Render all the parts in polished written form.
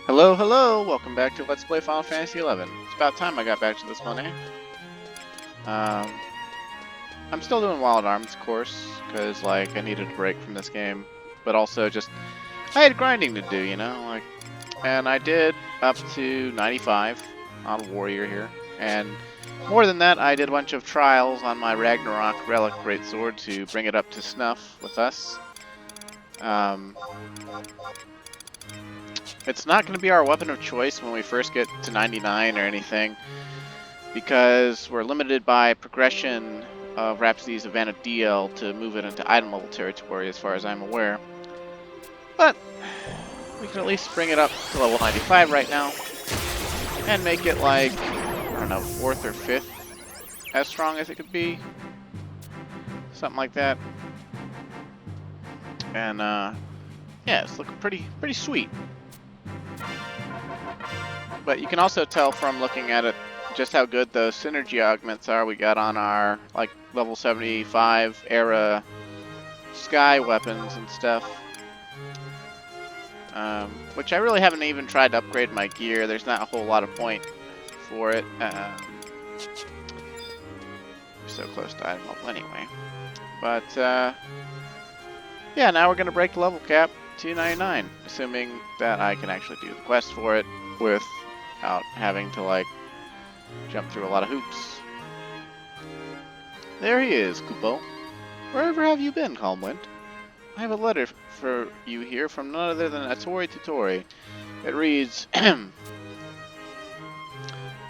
Hello, hello! Welcome back to Let's Play Final Fantasy XI. It's about time I got back to this one, eh? I'm still doing Wild Arms, of course, because, like, I needed a break from this game. But also just, I had grinding to do, you know? And I did up to 95 on Warrior here. And more than that, I did a bunch of trials on my Ragnarok Relic Greatsword to bring it up to snuff with us. It's not going to be our weapon of choice when we first get to 99 or anything, because we're limited by progression of Rhapsody's Havana DL to move it into item level territory as far as I'm aware. But we can at least bring it up to level 95 right now and make it like, I don't know, 4th or 5th as strong as it could be. Something like that. And yeah, it's looking pretty sweet. But you can also tell from looking at it just how good those synergy augments are we got on our like level 75 era sky weapons and stuff. Which I really haven't even tried to upgrade my gear. There's not a whole lot of point for it. We're so close to item level anyway. But yeah, now we're gonna break the level cap to 99, assuming that I can actually do the quest for it without having to like jump through a lot of hoops. There he is, Kupo. Wherever have you been, Calmwind? I have a letter for you here from none other than Atori-tutori. It reads, Howdy,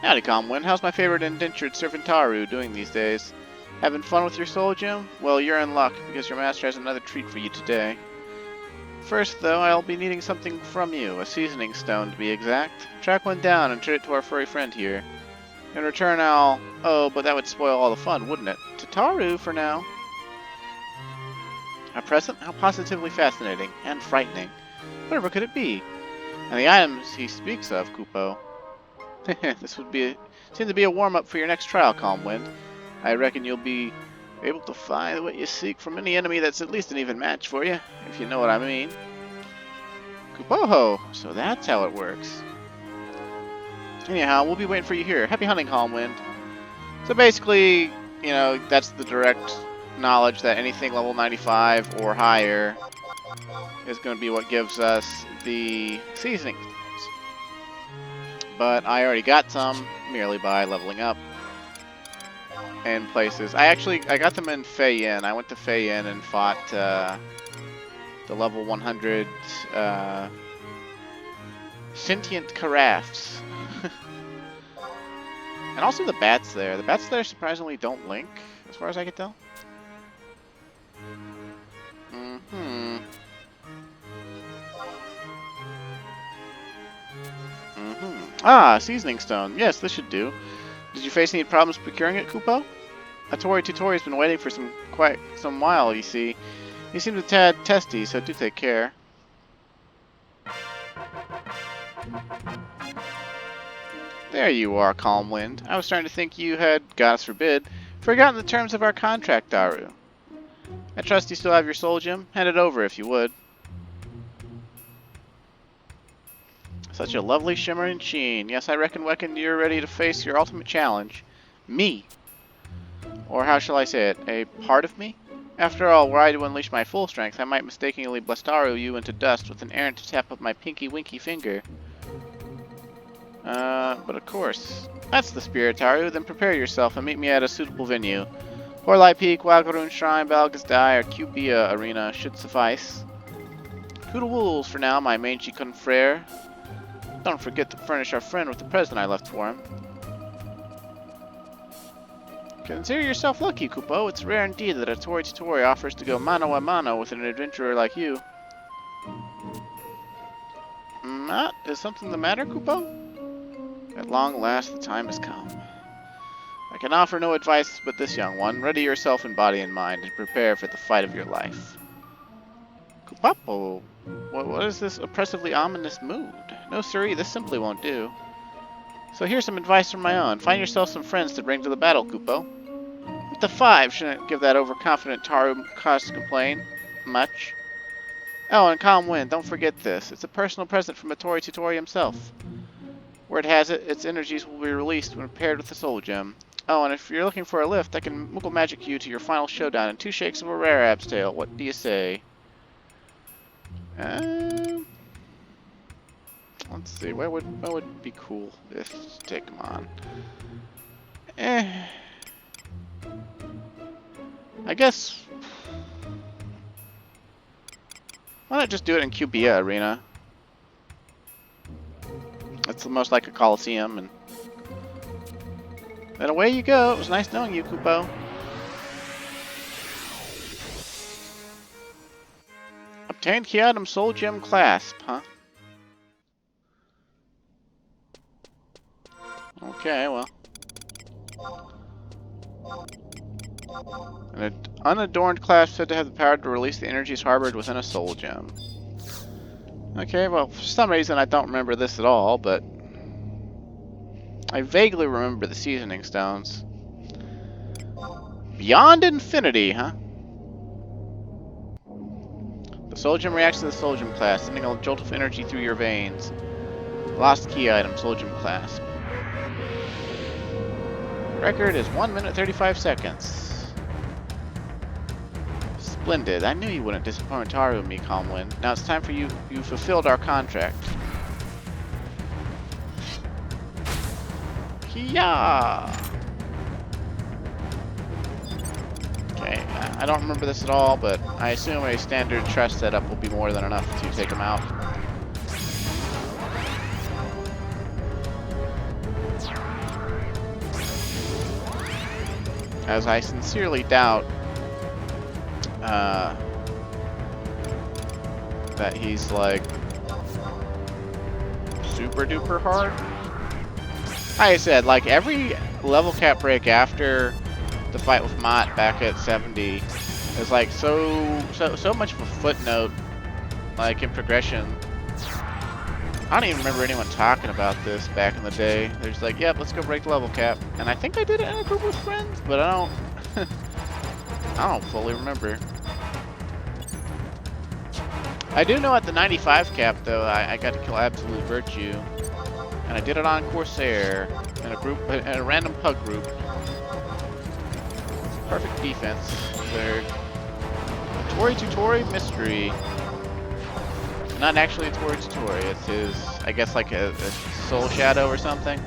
Calmwind. How's my favorite indentured servant Taru doing these days? Having fun with your soul gem? Well, you're in luck, because your master has another treat for you today. First, though, I'll be needing something from you, a seasoning stone to be exact. Track one down and trade it to our furry friend here. In return, I'll... Oh, but that would spoil all the fun, wouldn't it? To Taru for now. A present? How positively fascinating and frightening. Whatever could it be? And the items he speaks of, Kupo. This would seem to be a warm-up for your next trial, Calmwind. I reckon you'll be able to find what you seek from any enemy that's at least an even match for you, if you know what I mean. Kupoho! So that's how it works. Anyhow, we'll be waiting for you here. Happy hunting, Calmwind. So basically, you know, that's the direct knowledge that anything level 95 or higher is going to be what gives us the seasoning stones. But I already got some merely by leveling up in places. I got them in Fei-Yin. I went to Fei-Yin and fought the level 100 sentient carafes. And also the bats there. The bats there surprisingly don't link, as far as I can tell. Ah, seasoning stone. Yes, this should do. Did you face any problems procuring it, Kupo? Atori-tutori has been waiting for quite some while, you see. He seems a tad testy, so do take care. There you are, Calmwind. I was starting to think you had, goddess forbid, forgotten the terms of our contract, Daru. I trust you still have your soul gem. Hand it over if you would. Such a lovely shimmering sheen. Yes, I reckon you're ready to face your ultimate challenge. Me. Or how shall I say it? A part of me? After all, were I to unleash my full strength, I might mistakenly blastaru you into dust with an errant tap of my pinky-winky finger. But of course. That's the spirit, Taru. Then prepare yourself and meet me at a suitable venue. Horlai Peak, Wagaroon Shrine, Balgas Dai, or Cupia Arena should suffice. Toodle-wools for now, my mangy confrere. Don't forget to furnish our friend with the present I left for him. Consider yourself lucky, Kupo. It's rare indeed that Atori-tutori offers to go mano a mano with an adventurer like you. Is something the matter, Kupo? At long last, the time has come. I can offer no advice but this, young one. Ready yourself in body and mind, and prepare for the fight of your life. Kupapo, what is this oppressively ominous mood? No, siree, this simply won't do. So here's some advice from my own. Find yourself some friends to bring to the battle, Kupo. With the 5, shouldn't give that overconfident Taru cause to complain much. Oh, and calm wind, don't forget this. It's a personal present from Atori-tutori himself. Word has it, its energies will be released when paired with the soul gem. Oh, and if you're looking for a lift, I can Moogle magic you to your final showdown in 2 shakes of a rare ab's tail. What do you say? Let's see, what would be cool if take him on? I guess why not just do it in Cubia Arena? It's most like a Coliseum, and then away you go. It was nice knowing you, Kupo. Obtained key item Soul Gem Clasp, huh? Okay, well. An unadorned clasp said to have the power to release the energies harbored within a soul gem. Okay, well, for some reason I don't remember this at all, but I vaguely remember the seasoning stones. Beyond infinity, huh? The soul gem reacts to the soul gem clasp, sending a jolt of energy through your veins. Lost key item, soul gem clasp. Record is 1 minute 35 seconds. Splendid. I knew you wouldn't disappoint Taru and me, Calmwind. Now it's time for you. You fulfilled our contract. Hiya! Okay, I don't remember this at all, but I assume a standard trust setup will be more than enough to take him out. As I sincerely doubt that he's like super duper hard. Like I said, like every level cap break after the fight with Mott back at 70 is like so much of a footnote, like in progression. I don't even remember anyone talking about this back in the day. They're just like, yep, let's go break the level cap. And I think I did it in a group with friends, but I don't fully remember. I do know at the 95 cap though, I got to kill Absolute Virtue. And I did it on Corsair in a random pug group. Perfect defense there. Atori-tutori mystery. Not actually a Atori-tutori, it's his, I guess like a soul shadow or something.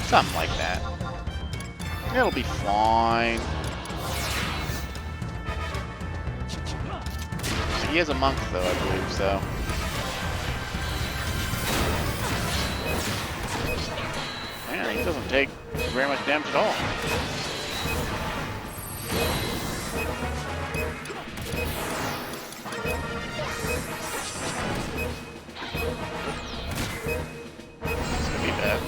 Something like that. It'll be fine. He is a monk though, I believe, so. Man, he doesn't take very much damage at all. This could be bad.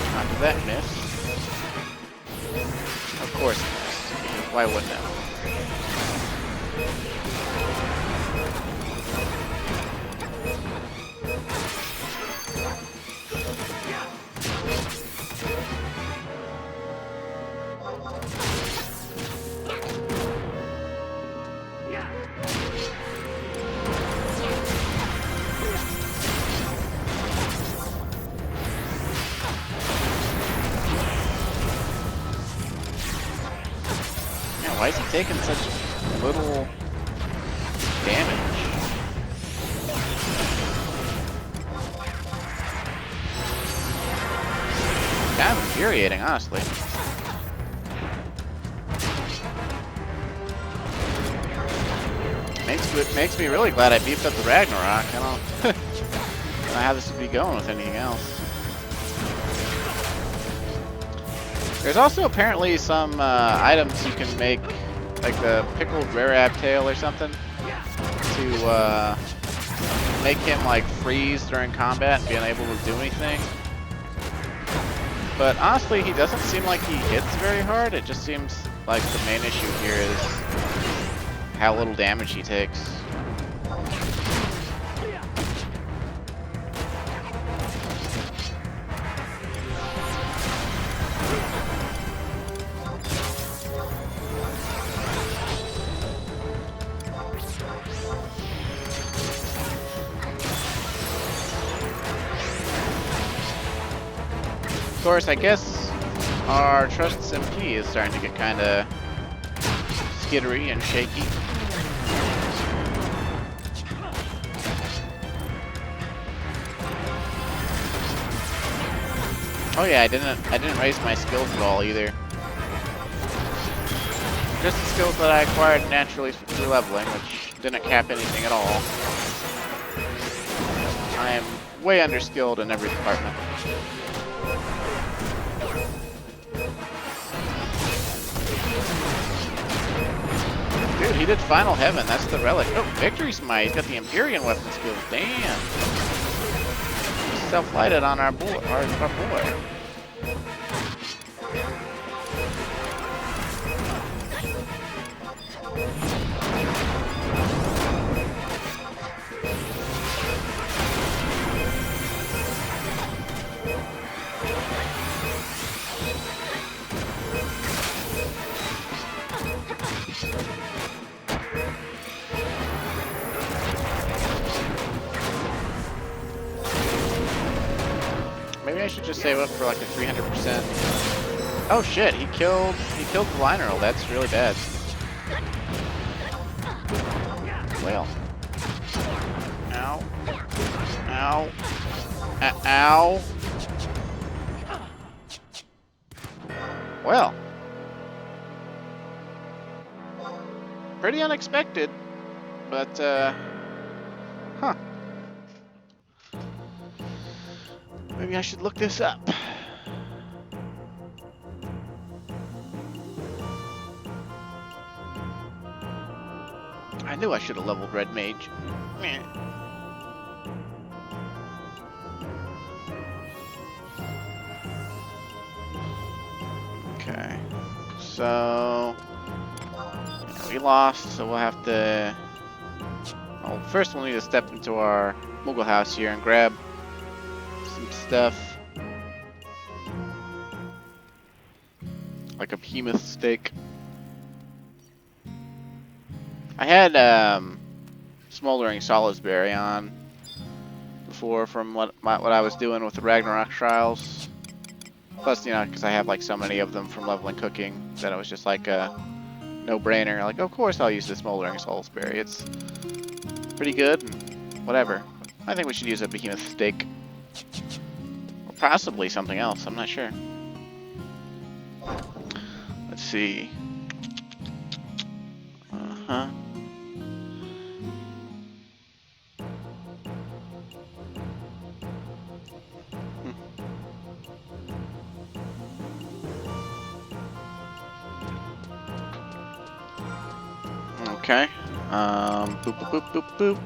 How did that miss? Of course it missed, because why wouldn't it? Why is he taking such little damage? Kind of infuriating, honestly. Makes me really glad I beefed up the Ragnarok. I don't know how this would be going with anything else. There's also apparently some items you can make, like the pickled rare ab tail or something, to make him like freeze during combat and be unable to do anything. But honestly, he doesn't seem like he hits very hard. It just seems like the main issue here is how little damage he takes. course, I guess our trust SMP is starting to get kind of skittery and shaky. Oh yeah, I didn't raise my skills at all either. Just the skills that I acquired naturally through leveling, which didn't cap anything at all. I am way underskilled in every department. Dude, he did Final Heaven. That's the relic. Oh, Victory Smite. He's got the Empyrean weapon skills. Damn. Self-lighted on our boy. Our boy. Maybe I should just save up for like a 300%. Oh shit, he killed the liner. That's really bad. Well. Ow. Ow. Ow. Well. Pretty unexpected, but huh. Maybe I should look this up. I knew I should have leveled Red Mage. Meh. Okay. So we lost, so we'll have to... Well, first we'll need to step into our Moogle house here and grab some stuff. Like a behemoth steak. I had Smoldering Salisbury on before from what I was doing with the Ragnarok Trials. Plus, you know, because I have like so many of them from leveling cooking that it was just like a no-brainer. Like, of course I'll use the Smoldering Salisbury. It's pretty good and whatever. I think we should use a behemoth steak. Or possibly something else, I'm not sure. Let's see. Uh-huh. Okay. Boop, boop, boop, boop, boop.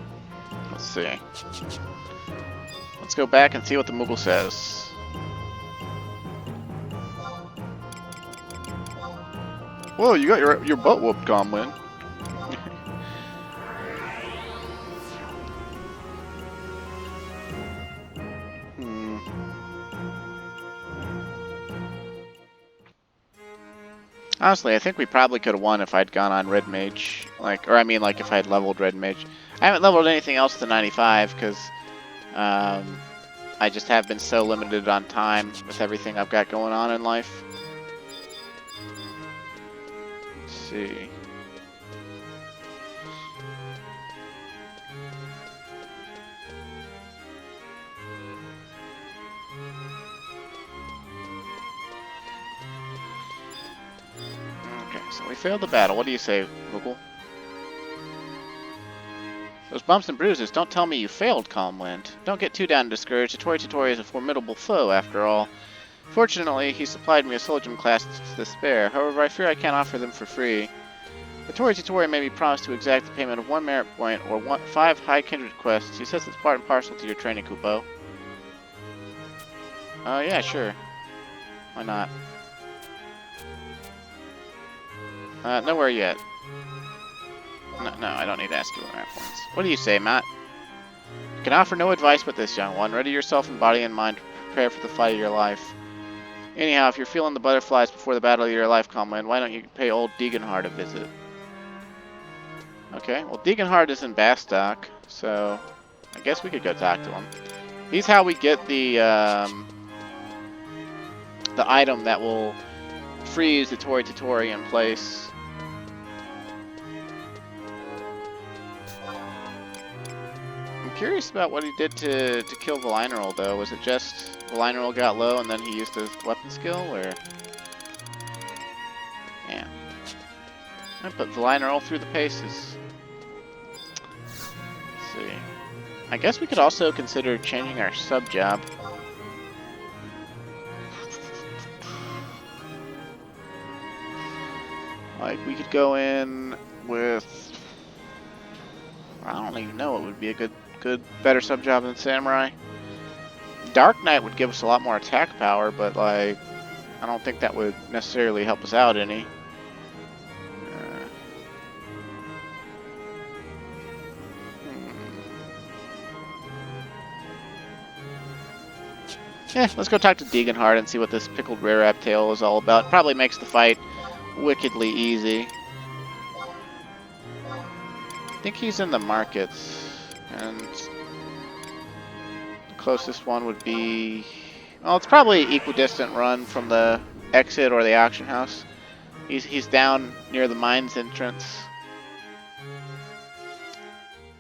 Let's see. Let's go back and see what the Moogle says. Whoa, you got your butt whooped, Gomlin. Honestly, I think we probably could have won if I'd gone on Red Mage. Like, or I mean, like, if I had leveled Red Mage. I haven't leveled anything else to 95, because I just have been so limited on time with everything I've got going on in life. Let's see. So we failed the battle. What do you say, Moogle? Those bumps and bruises don't tell me you failed, Calmwind. Don't get too down and discouraged. Atori-tutori is a formidable foe, after all. Fortunately, he supplied me a Soldium class to spare. However, I fear I can't offer them for free. Atori-tutori may be promised to exact the payment of 1 merit point or 5 high kindred quests. He says it's part and parcel to your training, Kupo. Yeah, sure. Why not? Nowhere yet. No, I don't need to ask you where at once. What do you say, Matt? You can offer no advice but this, young one. Ready yourself in body and mind to prepare for the fight of your life. Anyhow, if you're feeling the butterflies before the battle of your life, Comland, why don't you pay old Deeganhard a visit? Okay, well, Deeganhard is in Bastock, so I guess we could go talk to him. He's how we get the, the item that will freeze the Atori-tutori in place. I'm curious about what he did to kill the line roll, though. Was it just the line roll got low and then he used his weapon skill, or? Yeah. I put the line roll through the paces. Let's see. I guess we could also consider changing our sub job. Like, we could go in with... I don't even know what would be a better sub job than Samurai. Dark Knight would give us a lot more attack power, but, like, I don't think that would necessarily help us out any. Yeah, let's go talk to Deeganhard and see what this pickled rare rap tail is all about. Probably makes the fight wickedly easy. I think he's in the markets, and the closest one would be... Well, it's probably equidistant run from the exit or the auction house. He's down near the mines entrance.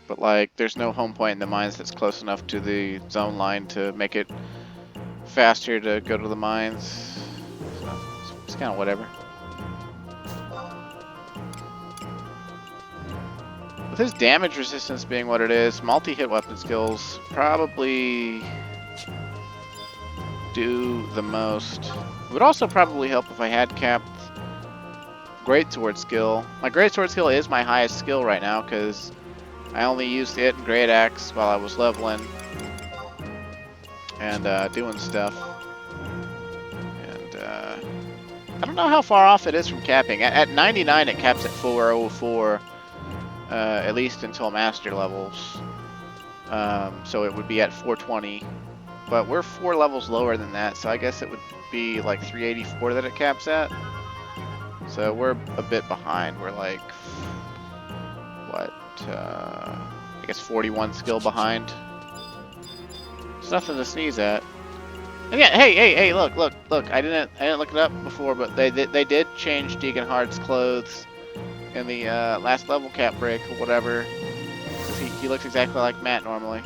But, like, there's no home point in the mines that's close enough to the zone line to make it faster to go to the mines. So it's kind of whatever. With his damage resistance being what it is, multi-hit weapon skills probably do the most. It would also probably help if I had capped greatsword skill. My greatsword skill is my highest skill right now because I only used it in Great Axe while I was leveling and doing stuff. And I don't know how far off it is from capping. At 99 it caps at 404, at least until master levels. So it would be at 420. But we're 4 levels lower than that, so I guess it would be like 384 that it caps at. So we're a bit behind. We're like, what, I guess 41 skill behind. It's nothing to sneeze at. And yeah, hey, look, I didn't look it up before, but they did change Deeganhard's clothes in the last level cap break or whatever. He looks exactly like Matt normally.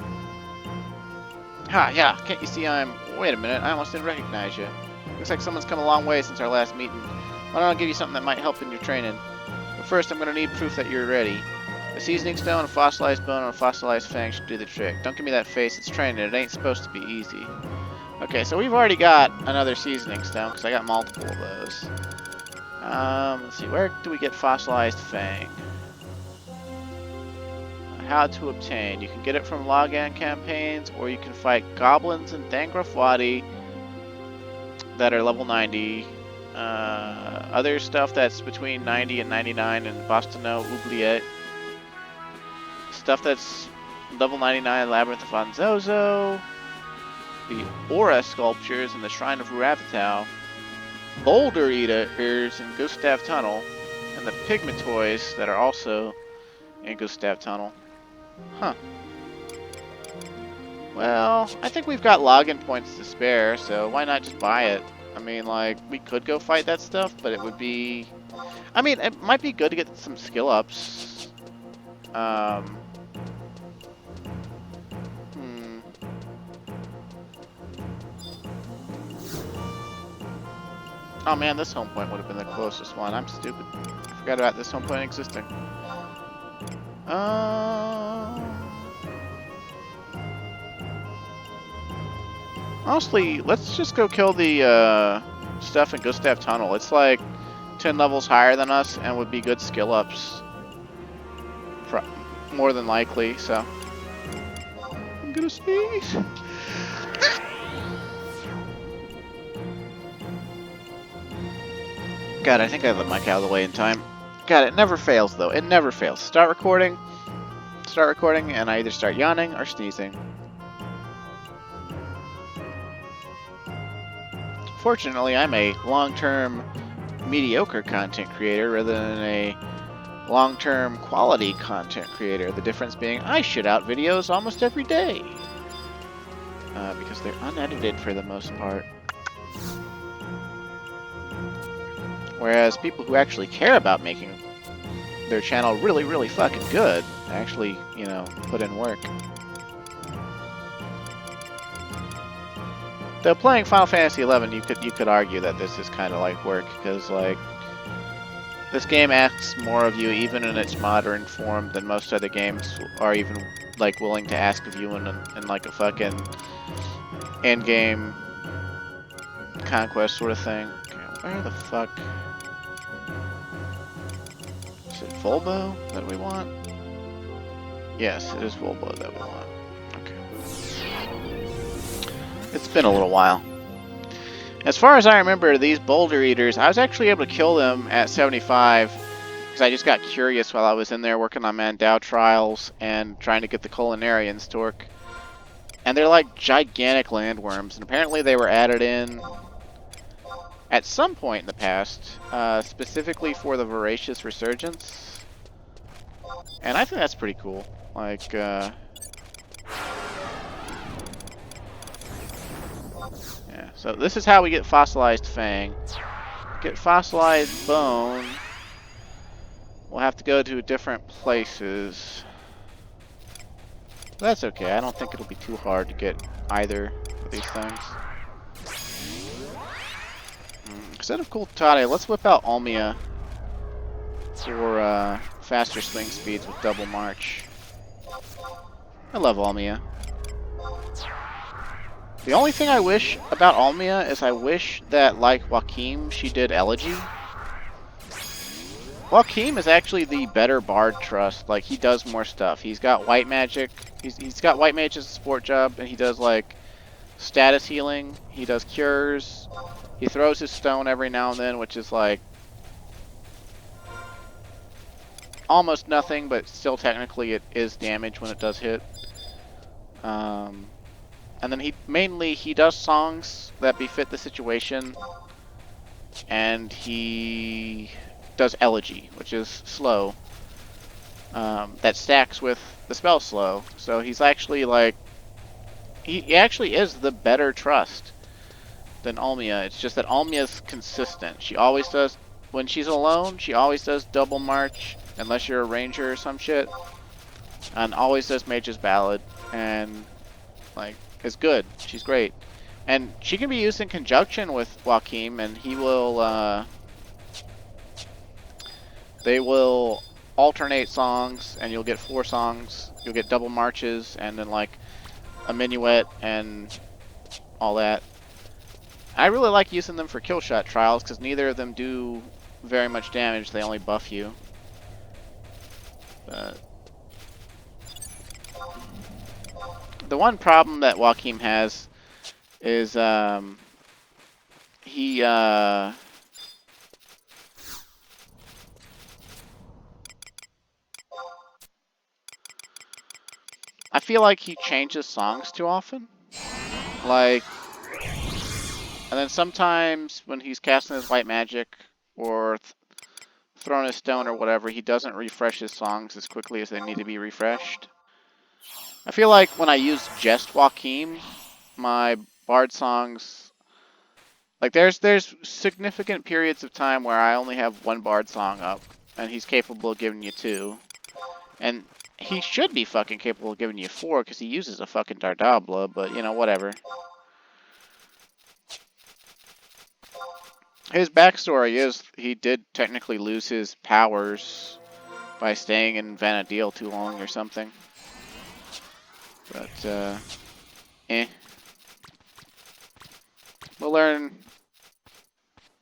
Ha, yeah, can't you see I'm... Wait a minute, I almost didn't recognize you. Looks like someone's come a long way since our last meeting. Why don't I give you something that might help in your training? But first, I'm going to need proof that you're ready. A seasoning stone, a fossilized bone, and a fossilized fang should do the trick. Don't give me that face, it's training, it ain't supposed to be easy. Okay, so we've already got another seasoning stone, because I got multiple of those. Let's see, where do we get fossilized fang? How to obtain. You can get it from Logan campaigns, or you can fight goblins in Dangrafwadi that are level 90. Other stuff that's between 90 and 99 in Bastano Oubliette. Stuff that's level 99 Labyrinth of Anzozo. The Aura sculptures in the Shrine of Ruavitao. Boulder Eaters in Gustav Tunnel. And the Pygmatoys that are also in Gustav Tunnel. Huh. Well, I think we've got login points to spare, so why not just buy it? I mean, like, we could go fight that stuff, but it would be... I mean, it might be good to get some skill ups. Oh man, this home point would have been the closest one. I'm stupid. I forgot about this home point existing. Honestly, let's just go kill the stuff in Gustav Tunnel. It's like 10 levels higher than us and would be good skill ups. More than likely, so. I'm gonna sneeze. God, I think I have the mic out of the way in time. God, it never fails though. It never fails. Start recording, and I either start yawning or sneezing. Fortunately, I'm a long-term mediocre content creator rather than a long-term quality content creator. The difference being I shit out videos almost every day. Because they're unedited for the most part. Whereas people who actually care about making their channel really, really fucking good actually, you know, put in work. Though playing Final Fantasy XI, you could argue that this is kind of like work, because like this game asks more of you, even in its modern form, than most other games are even like willing to ask of you in like a fucking end game conquest sort of thing. Okay, where the fuck is it? Volbo that we want? Yes, it is Volbo that we want. Okay. It's been a little while. As far as I remember, these boulder eaters, I was actually able to kill them at 75 because I just got curious while I was in there working on Mandao trials and trying to get the culinarian's torque. And they're like gigantic landworms, and apparently they were added in at some point in the past, specifically for the Voracious Resurgence. And I think that's pretty cool. Like, yeah, so this is how we get fossilized Fang. Get fossilized Bone. We'll have to go to different places. That's okay. I don't think it'll be too hard to get either of these things. Instead of Atori-tutori, let's whip out Almia for faster swing speeds with double march. I love Almia. The only thing I wish about Almia is I wish that, like Joachim, she did Elegy. Joachim is actually the better Bard Trust. Like, he does more stuff. He's got White Magic. He's got White Mage as a support job, and he does, like, status healing. He does cures. He throws his stone every now and then, which is, like, almost nothing, but still technically it is damage when it does hit. And then he does songs that befit the situation, and he does Elegy, which is slow. That stacks with the spell slow, so he's actually like, he actually is the better trust than Almia. It's just that Almia's consistent. She always does, when she's alone, she always does double march, unless you're a ranger or some shit, and always does Mage's Ballad, and like, is good. She's great. And she can be used in conjunction with Joachim, and he will, they will alternate songs, and you'll get 4 songs. You'll get double marches, and then, like, a minuet, and all that. I really like using them for kill shot trials, because neither of them do very much damage. They only buff you. But the one problem that Joachim has is he I feel like he changes songs too often. Like, and then sometimes when he's casting his white magic or throwing his stone or whatever, he doesn't refresh his songs as quickly as they need to be refreshed. I feel like when I use just Joachim, my bard songs, like there's significant periods of time where I only have 1 bard song up, and he's capable of giving you 2. And he should be fucking capable of giving you 4, because he uses a fucking Dardabla, but, you know, whatever. His backstory is he did technically lose his powers by staying in Vanadil too long or something. But, we'll learn.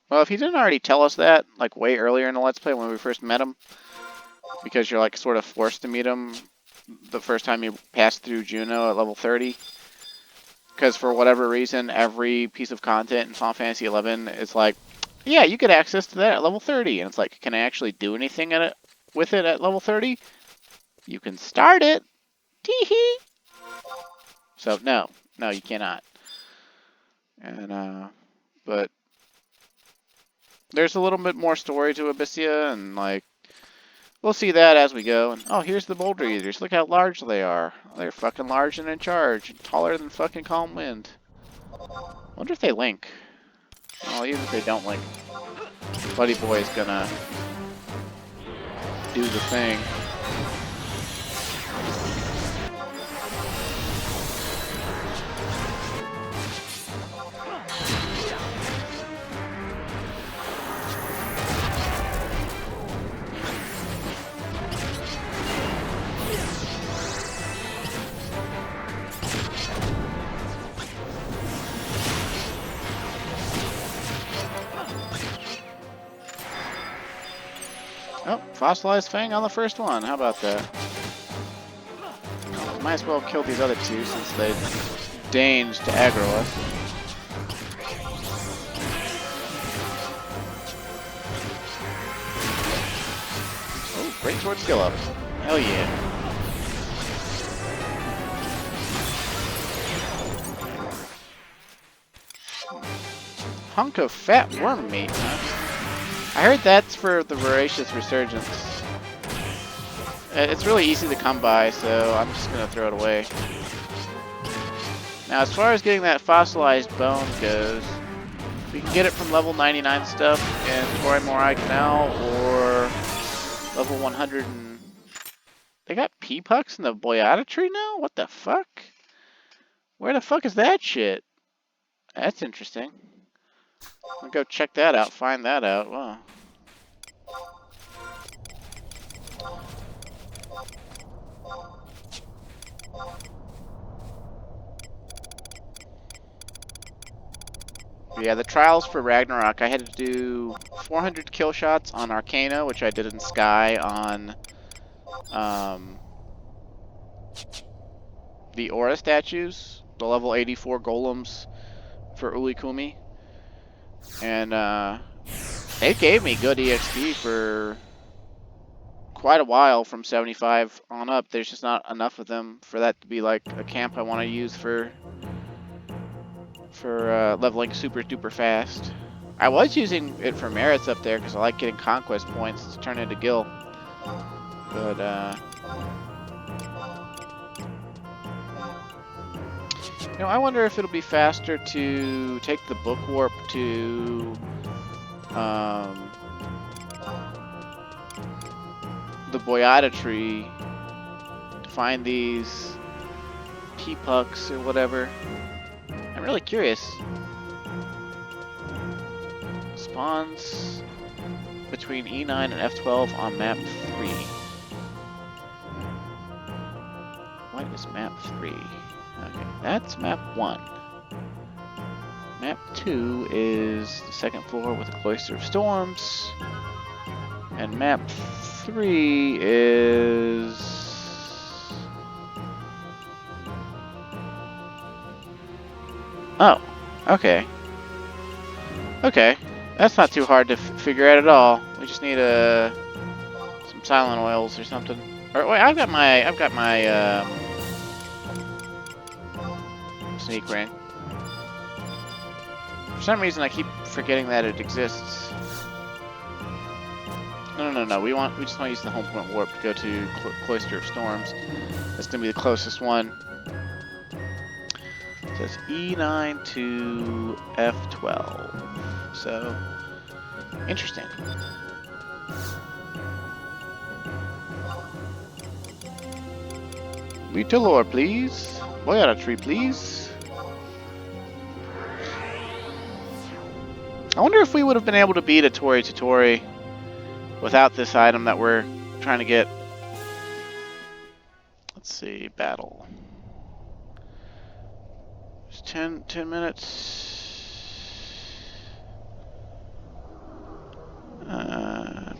Well, if he didn't already tell us that, like, way earlier in the Let's Play when we first met him, because you're, like, sort of forced to meet him the first time you pass through Juno at level 30. Because for whatever reason, every piece of content in Final Fantasy XI is like, yeah, you get access to that at level 30. And it's like, can I actually do anything with it at level 30? You can start it. Tee-hee. So, no, you cannot. And, but there's a little bit more story to Abyssia, and, like, we'll see that as we go. And, oh, here's the Boulder Eaters. Look how large they are. They're fucking large and in charge. And taller than fucking Calm Wind. I wonder if they link. Well, even if they don't link. Buddy Boy is gonna do the thing. Oh, fossilized Fang on the first one. How about that? Might as well kill these other two since they deigned to aggro us. Oh, great sword skill up. Hell yeah. Hunk of fat worm meat, huh? I heard that's for the voracious resurgence. It's really easy to come by, so I'm just gonna throw it away. Now, as far as getting that fossilized bone goes, we can get it from level 99 stuff in Tori Morai Canal, or level 100 and... They got P-Pucks in the Boyata tree now? What the fuck? Where the fuck is that shit? That's interesting. I'll go check that out, find that out. Wow. Yeah, the trials for Ragnarok, I had to do 400 kill shots on Arcana, which I did in Sky on the Aura statues, the level 84 golems for Ulikumi. And they gave me good EXP for quite a while from 75 on up. There's just not enough of them for that to be like a camp I want to use for leveling super duper fast. I was using it for merits up there because I like getting conquest points to turn into Gil. But you know, I wonder if it'll be faster to take the book warp to the Boyata tree to find these P-Pucks or whatever. I'm really curious. Spawns between E9 and F12 on map 3. What is map 3? Okay, that's map 1. Map 2 is the second floor with the Cloister of Storms. And map 3 is... Oh, okay. Okay, that's not too hard to figure out at all. We just need some silent oils or something. Or wait, I've got my sneak ring. For some reason, I keep forgetting that it exists. No. We just want to use the home point warp to go to Cloister of Storms. That's gonna be the closest one. So it's E9 to F12. So interesting. Beetalore, please. Boyata tree, please. I wonder if we would have been able to beat Atori-tutori without this item that we're trying to get. Let's see, battle. It's 10 minutes.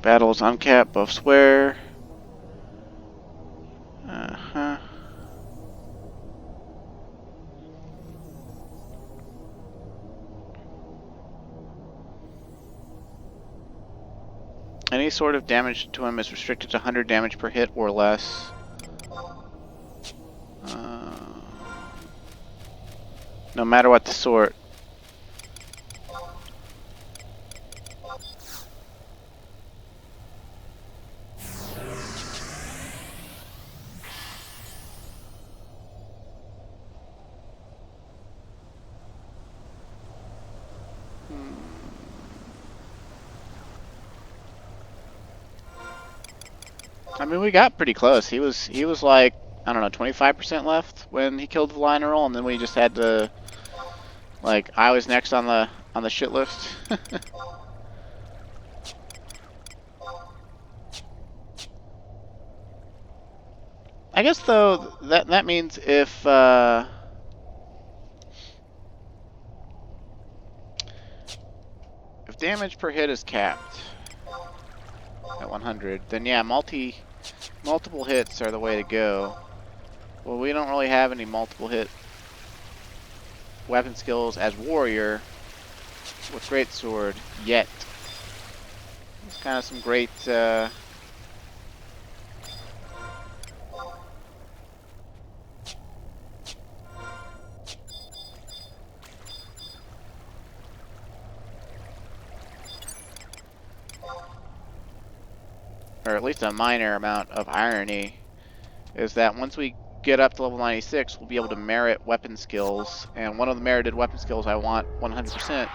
Battles uncapped, buff swear. Any sort of damage to him is restricted to 100 damage per hit or less. No matter what the sort. I mean, we got pretty close. He was like, I don't know, 25% left when he killed the liner roll, and then we just had to, like, I was next on the shit list. I guess though that means if damage per hit is capped at 100, then yeah, multiple hits are the way to go. Well, we don't really have any multiple hit weapon skills as warrior with greatsword yet. It's kind of some great or at least a minor amount of irony, is that once we get up to level 96, we'll be able to merit weapon skills, and one of the merited weapon skills I want 100%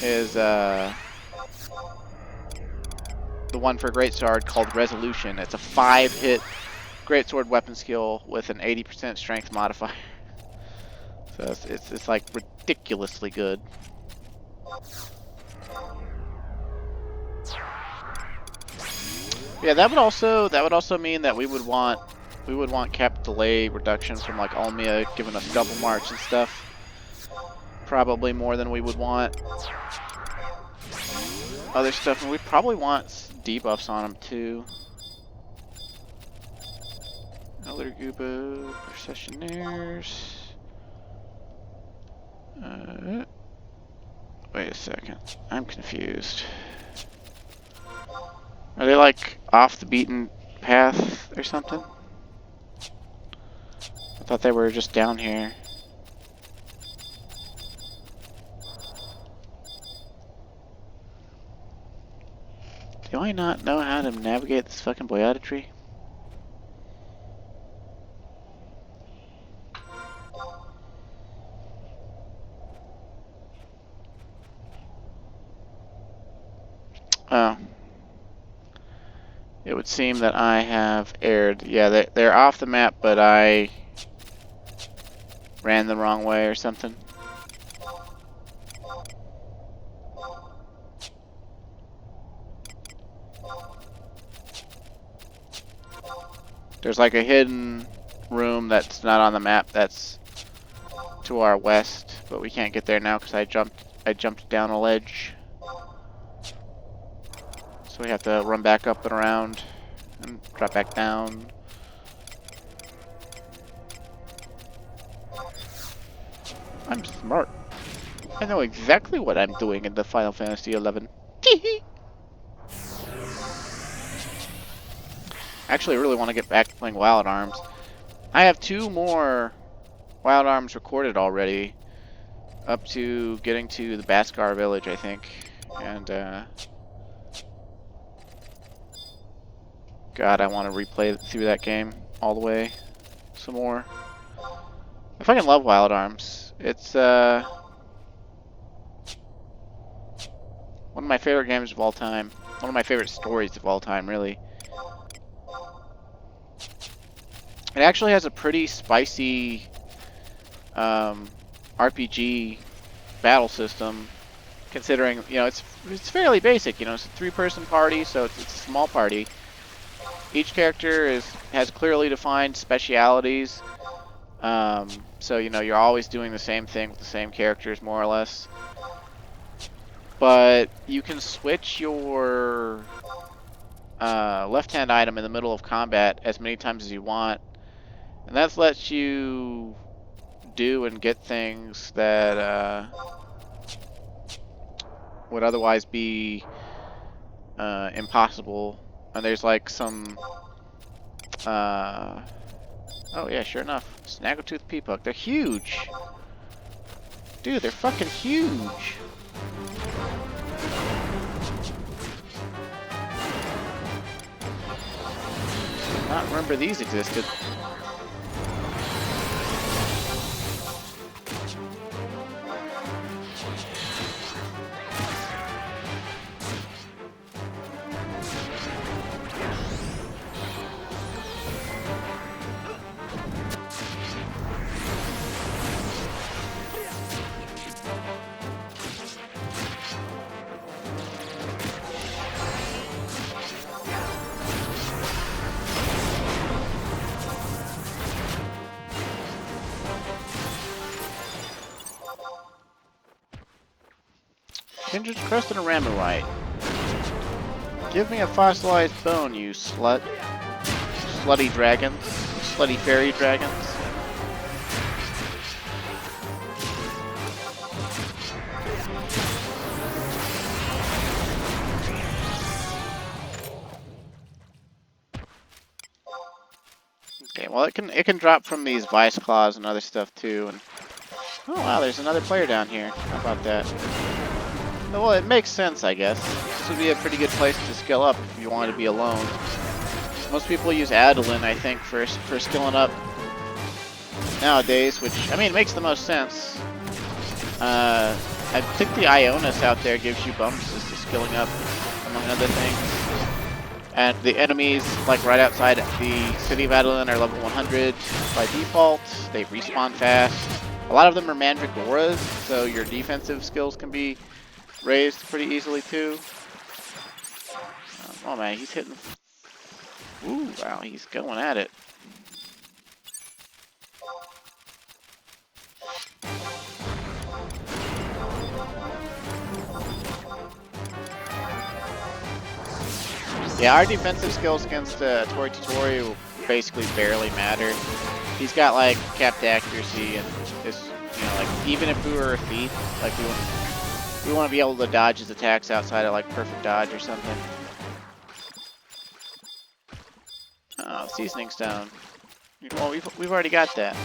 is the one for greatsword called Resolution. It's a 5-hit greatsword weapon skill with an 80% strength modifier. So it's like ridiculously good. Yeah, that would also mean that we would want cap delay reduction from like Almia giving us double march and stuff. Probably more than we would want other stuff, and we probably want debuffs on them too. Elder Goobo, Processionaires. Wait a second. I'm confused. Are they like off the beaten path or something? I thought they were just down here. Do I not know how to navigate this fucking boyata tree? Oh. It would seem that I have erred. Yeah, they're off the map, but I ran the wrong way or something. There's like a hidden room that's not on the map that's to our west, but we can't get there now because I jumped down a ledge. So we have to run back up and around and drop back down. I'm smart. I know exactly what I'm doing in the Final Fantasy XI. Actually, I really want to get back to playing Wild Arms. I have 2 more Wild Arms recorded already, up to getting to the Baskar village, I think. And, God, I want to replay through that game all the way some more. I fucking love Wild Arms. It's, one of my favorite games of all time. One of my favorite stories of all time, really. It actually has a pretty spicy RPG battle system, considering, you know, it's fairly basic. You know, it's a 3-person party, so it's a small party. Each character has clearly defined specialities. So, you know, you're always doing the same thing with the same characters, more or less. But you can switch your left-hand item in the middle of combat as many times as you want. And that lets you do and get things that would otherwise be impossible. And there's like some... oh yeah, sure enough. Snaggletooth Peapuck. They're huge! Dude, they're fucking huge! Did not remember these existed. Ginger's crust and a ramorite. Give me a fossilized bone, you slut. Slutty dragons. Slutty fairy dragons. Okay, well it can drop from these vice claws and other stuff too. And oh wow, there's another player down here. How about that? Well, it makes sense, I guess. This would be a pretty good place to skill up if you want to be alone. Most people use Adeline, I think, for skilling up nowadays, which, I mean, it makes the most sense. I think the Ionis out there gives you bumps as to skilling up, among other things. And the enemies, like right outside the city of Adeline, are level 100 by default. They respawn fast. A lot of them are Mandragoras, so your defensive skills can be raised pretty easily too. Oh man, he's hitting. Ooh, wow, he's going at it. Yeah, our defensive skills against Atori-tutori will basically barely matter. He's got like capped accuracy and this, you know, like even if we were a thief, like we want to be able to dodge his attacks outside of like perfect dodge or something. Oh, seasoning stone. Well, we've already got that.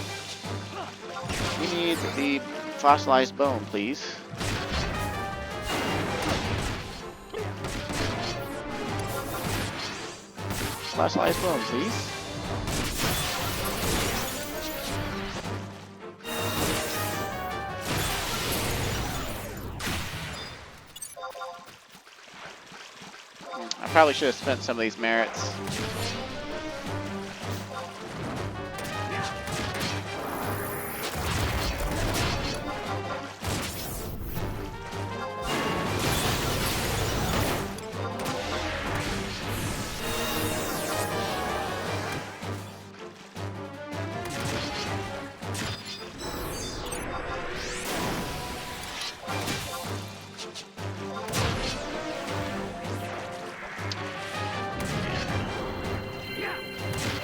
We need the fossilized bone, please. Fossilized bone, please. I probably should have spent some of these merits.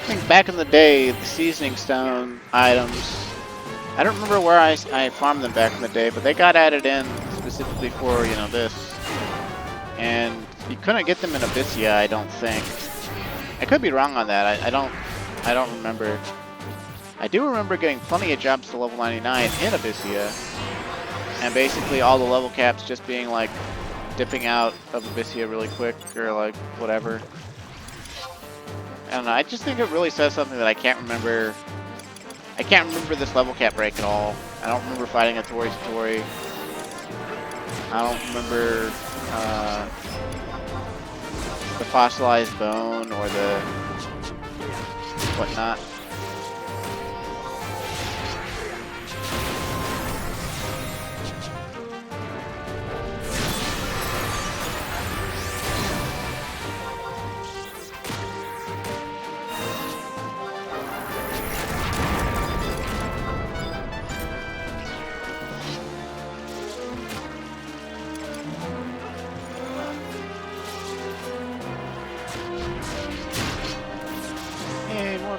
I think back in the day, the seasoning stone items, I don't remember where I farmed them back in the day, but they got added in specifically for, you know, this. And you couldn't get them in Abyssia, I don't think. I could be wrong on that. I don't remember. I do remember getting plenty of jumps to level 99 in Abyssia, and basically all the level caps just being like dipping out of Abyssia really quick or like whatever. I don't know, I just think it really says something that I can't remember. I can't remember this level cap break at all. I don't remember fighting Atori-tutori. I don't remember the fossilized bone or the whatnot.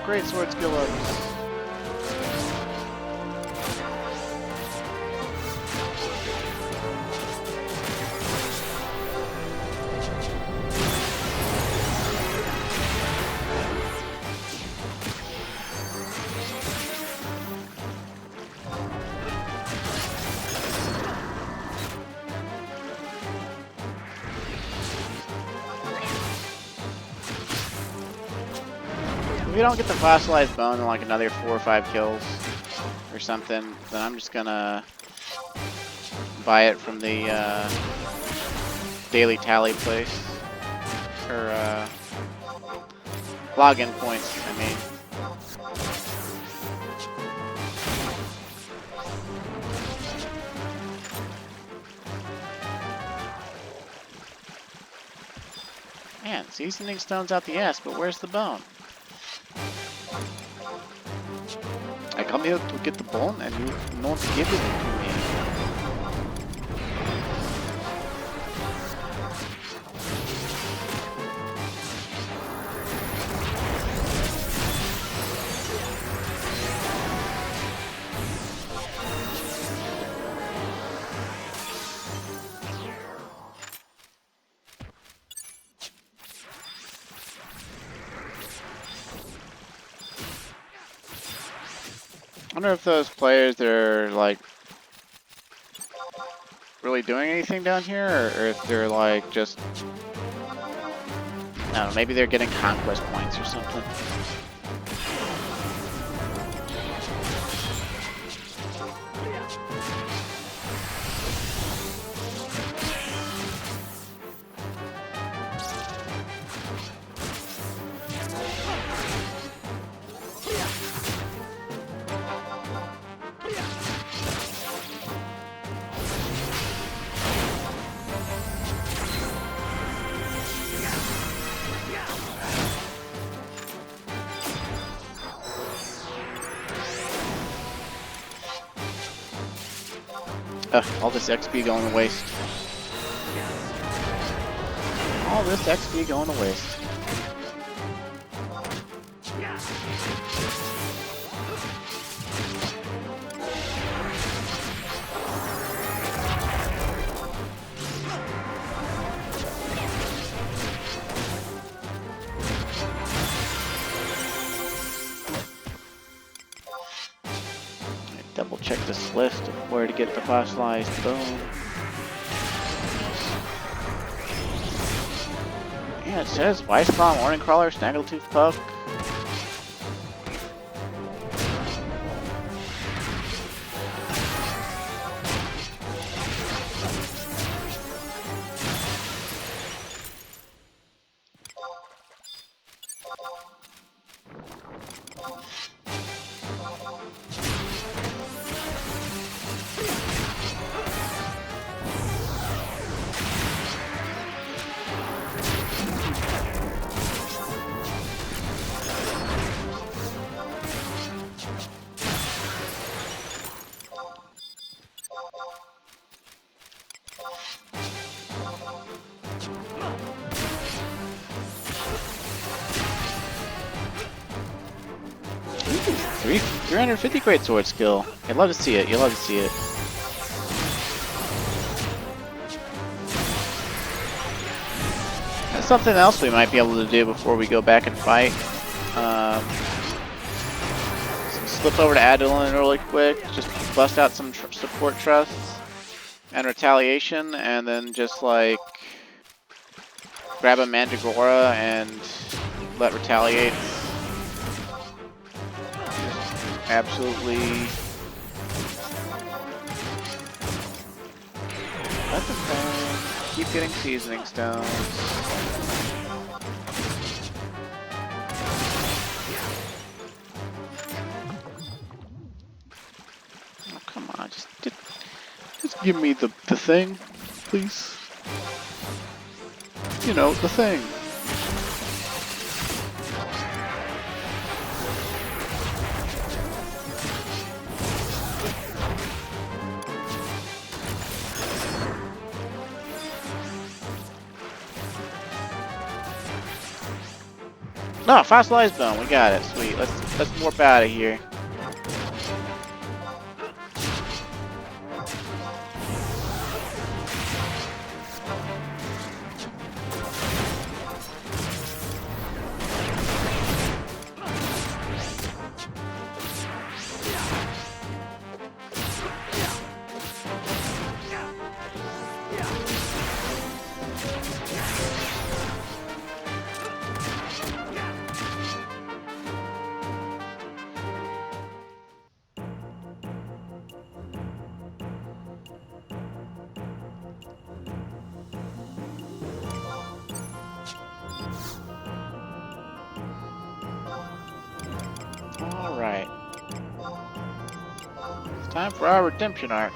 Great sword skill ups. If we don't get the fossilized bone in like another 4 or 5 kills or something, then I'm just gonna buy it from the daily tally place. Or login points, I mean. Man, seasoning stone's out the ass, but where's the bone? I come here to get the bone and you not give it to me. wonder if those players that are like really doing anything down here, or if they're like just, I don't know, maybe they're getting conquest points or something. All this XP going to waste. All this XP going to waste. Double check this list of where to get the fossilized bone. Yeah, it says Weissclaw, Morning Crawler, Snaggletooth Puck. Ooh, 350 great sword skill. I'd love to see it. You'd love to see it. That's something else we might be able to do before we go back and fight. Slip over to Adolin really quick. Just bust out some support trusts and retaliation, and then just like grab a Mandragora and let retaliate. Absolutely. Let the thing keep getting seasoning stones. Oh, come on, just give me the thing, please. You know, the thing. No, fossilized bone. We got it. Sweet. Let's warp out of here. Alright. It's time for our redemption arc.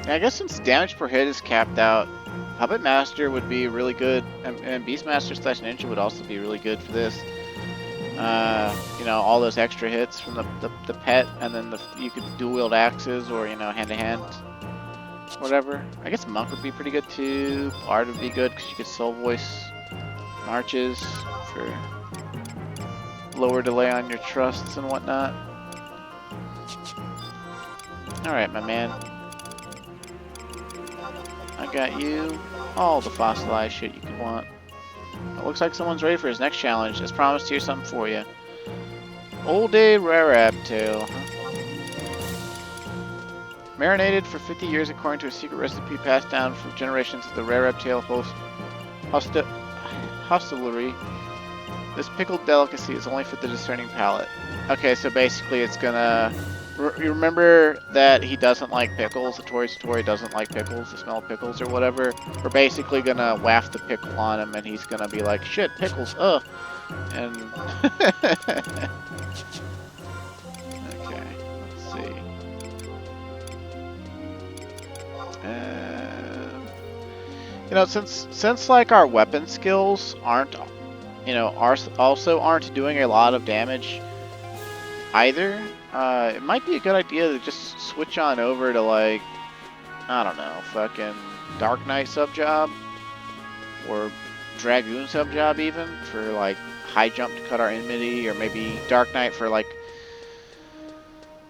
I guess since damage per hit is capped out, Puppet Master would be really good, and Beastmaster / Ninja would also be really good for this. You know, all those extra hits from the pet, and then you could dual wield axes, or you know, hand to hand, whatever. I guess Monk would be pretty good too. Bard would be good because you could soul voice marches for lower delay on your trusts and whatnot. Alright, my man. I got you all the fossilized shit you could want. It looks like someone's ready for his next challenge. As promised, here's something for you. Old day rare tail. Marinated for 50 years according to a secret recipe passed down from generations of the rare tail hostelry. This pickled delicacy is only for the discerning palate. Okay, so basically it's gonna... You remember that he doesn't like pickles? Atori-tutori doesn't like pickles, the smell of pickles or whatever? We're basically gonna waft the pickle on him and he's gonna be like, shit, pickles, ugh! And... okay, let's see. You know, since like our weapon skills aren't, you know, also aren't doing a lot of damage either, it might be a good idea to just switch on over to like, I don't know, fucking Dark Knight sub-job or Dragoon sub-job even for like high jump to cut our enmity, or maybe Dark Knight for like.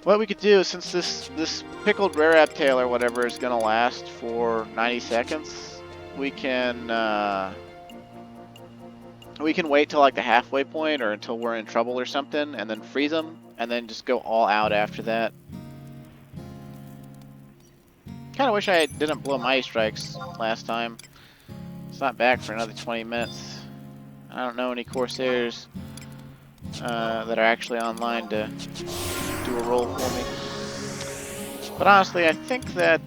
What we could do, since this pickled rare tail or whatever is gonna last for 90 seconds, we can wait till like the halfway point or until we're in trouble or something, and then freeze them, and then just go all out after that. Kind of wish I didn't blow my strikes last time. It's not back for another 20 minutes. I don't know any Corsairs that are actually online to do a roll for me. But honestly, I think that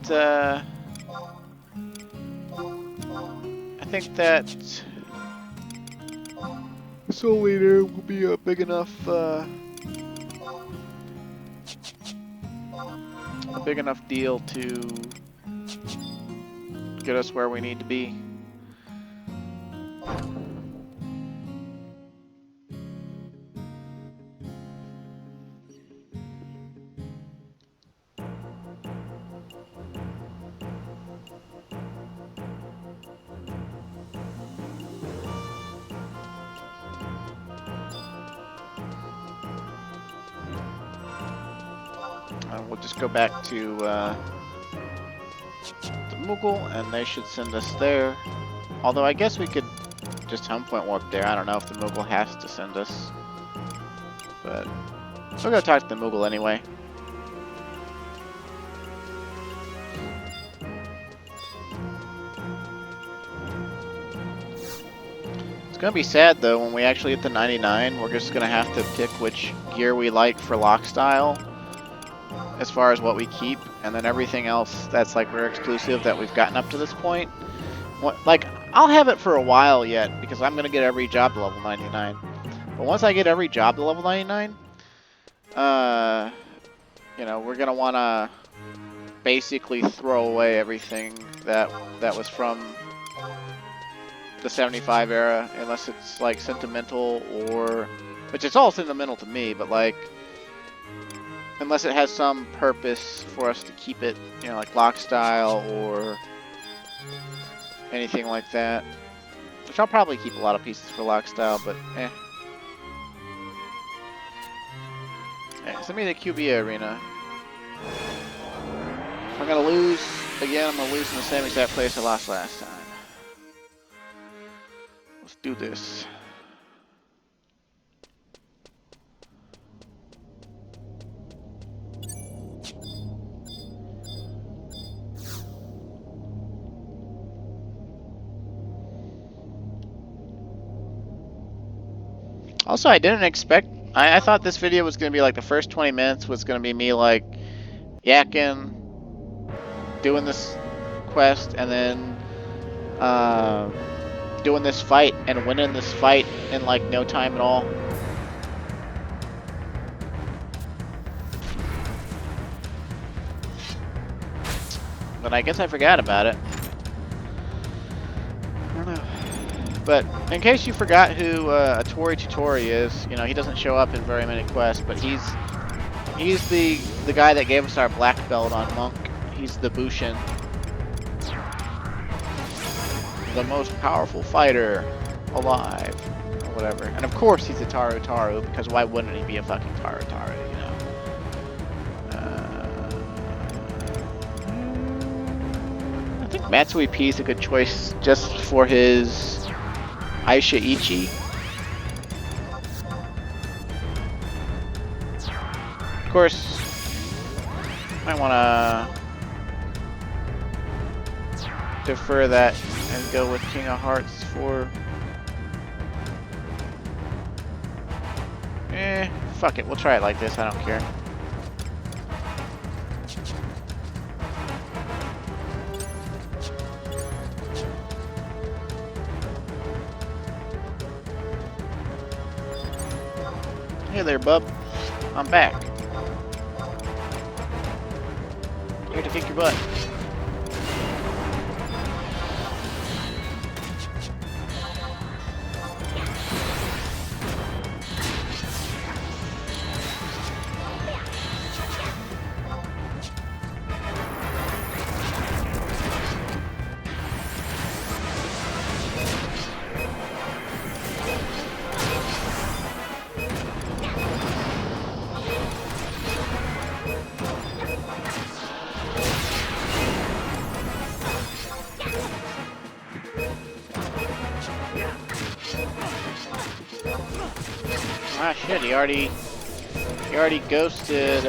Soul Leader will be a big enough deal to get us where we need to be. We'll just go back to the Moogle, and they should send us there. Although I guess we could just home point warp there. I don't know if the Moogle has to send us, but we'll go talk to the Moogle anyway. It's gonna be sad though when we actually hit the 99. We're just gonna have to pick which gear we like for lock style, as far as what we keep, and then everything else that's like rare exclusive that we've gotten up to this point. Like, I'll have it for a while yet, because I'm gonna get every job to level 99. But once I get every job to level 99, you know, we're gonna wanna basically throw away everything that was from the 75 era, unless it's like sentimental, or, which it's all sentimental to me, but like, unless it has some purpose for us to keep it, you know, like lock style or anything like that. Which I'll probably keep a lot of pieces for lock style, but eh. Send me the QB arena. If I'm gonna lose again, I'm gonna lose in the same exact place I lost last time. Let's do this. Also, I didn't expect... I thought this video was going to be like the first 20 minutes was going to be me like yakking, doing this quest, and then doing this fight and winning this fight in like no time at all. But I guess I forgot about it. I don't know. But in case you forgot who Atori-tutori is, you know, he doesn't show up in very many quests, but he's the guy that gave us our black belt on Monk. He's the Bushin, the most powerful fighter alive, or whatever. And of course he's a Atori-tutori, because why wouldn't he be a fucking Atori-tutori, you know? Matsui P is a good choice just for his Aisha Ichi. Of course, might want to defer that and go with King of Hearts for... fuck it, we'll try it like this, I don't care. Hey there, bub. I'm back. Here to kick your butt. Ah shit, he already ghosted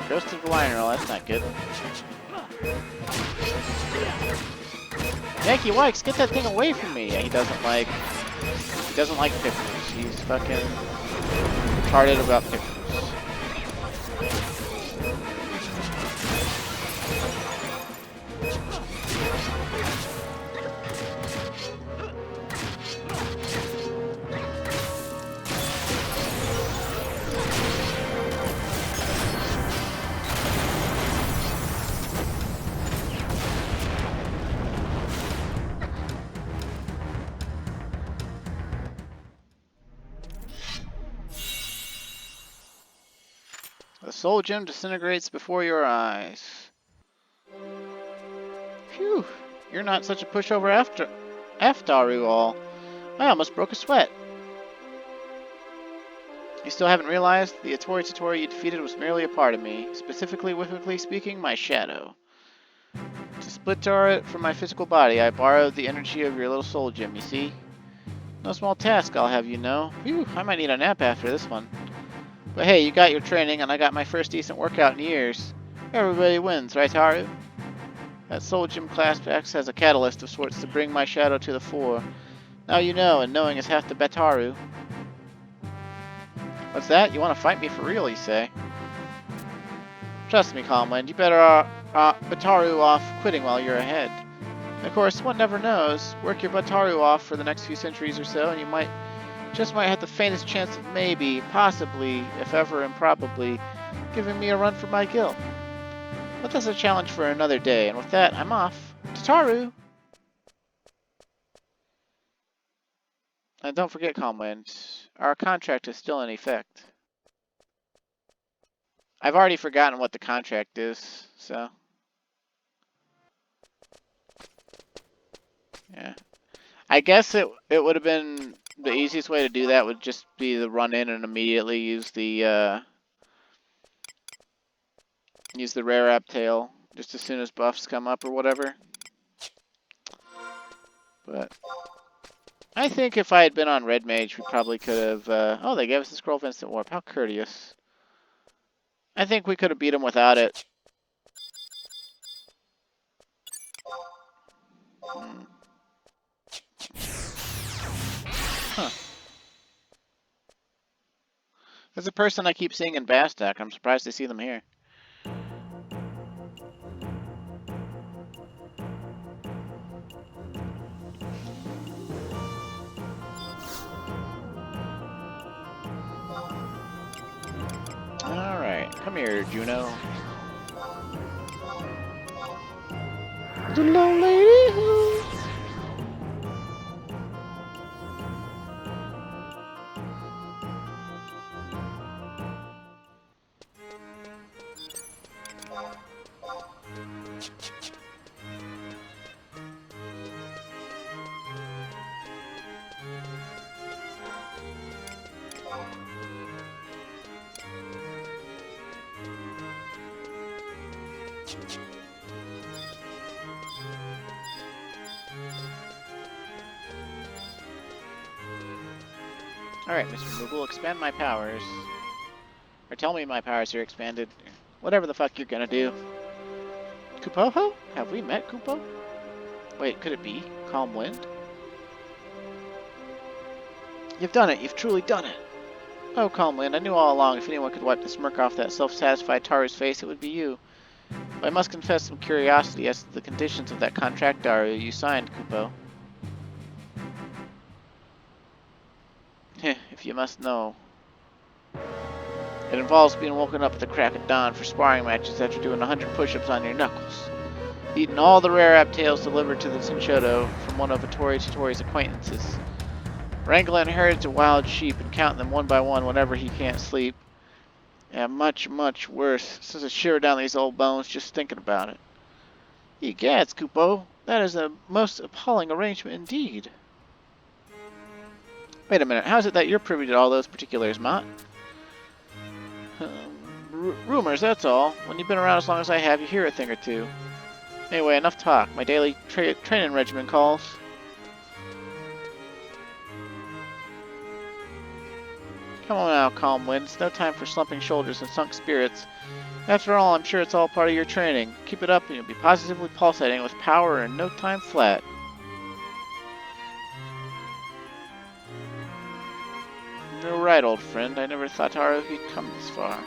ghosted the liner roll, that's not good. Yankee Wikes, get that thing away from me! Yeah, he doesn't like pickles. He's fucking retarded about pickles. The soul gem disintegrates before your eyes. Phew, you're not such a pushover after all. I almost broke a sweat. You still haven't realized the Atori-tutori you defeated was merely a part of me, specifically speaking, my shadow. To split it from my physical body, I borrowed the energy of your little soul gem, you see? No small task, I'll have you know. Phew, I might need a nap after this one. But hey, you got your training, and I got my first decent workout in years. Everybody wins, right, Haru? That Soul Gem class acts as a catalyst of sorts to bring my shadow to the fore. Now you know, and knowing is half the Bataru. What's that? You want to fight me for real, you say? Trust me, Calmwind, you better Bataru off quitting while you're ahead. And of course, one never knows. Work your Bataru off for the next few centuries or so, and you might have the faintest chance of maybe, possibly, if ever improbably, giving me a run for my gil. But that's a challenge for another day, and with that, I'm off. Tataru! And don't forget, Calmwind, our contract is still in effect. I've already forgotten what the contract is, so... yeah. I guess it would have been... the easiest way to do that would just be to run in and immediately use the rare app tail just as soon as buffs come up or whatever. But I think if I had been on Red Mage, we probably could have... oh, they gave us the scroll of instant warp. How courteous. I think we could have beat him without it. Huh. There's a person I keep seeing in Bastak. I'm surprised to see them here. Alright, come here, Juno. The little lady who... Alright, Mr. Moogle, expand my powers. Or tell me my powers are expanded. Whatever the fuck you're gonna do. Kupo-ho? Have we met Kupo? Wait, could it be? Calm Wind? You've done it! You've truly done it! Oh, Calm Wind, I knew all along if anyone could wipe the smirk off that self-satisfied Taru's face, it would be you. But I must confess some curiosity as to the conditions of that contract Daru you signed, Kupo. Heh, if you must know. It involves being woken up at the crack of dawn for sparring matches after doing 100 push-ups on your knuckles. Eating all the rare abtails delivered to the Senshodo from one of Atori-tutori's acquaintances. Wrangling herds of wild sheep and counting them one by one whenever he can't sleep. And much, much worse. Sends a shiver down these old bones just thinking about it. Egads, Kupo. That is a most appalling arrangement indeed. Wait a minute, how is it that you're privy to all those particulars, Mott? Rumors, that's all. When you've been around as long as I have, you hear a thing or two. Anyway, enough talk. My daily training regimen calls. Come on now, Calm Wind. It's no time for slumping shoulders and sunk spirits. After all, I'm sure it's all part of your training. Keep it up and you'll be positively pulsating with power in no time flat. You're right, old friend. I never thought Haruhi'd come this far.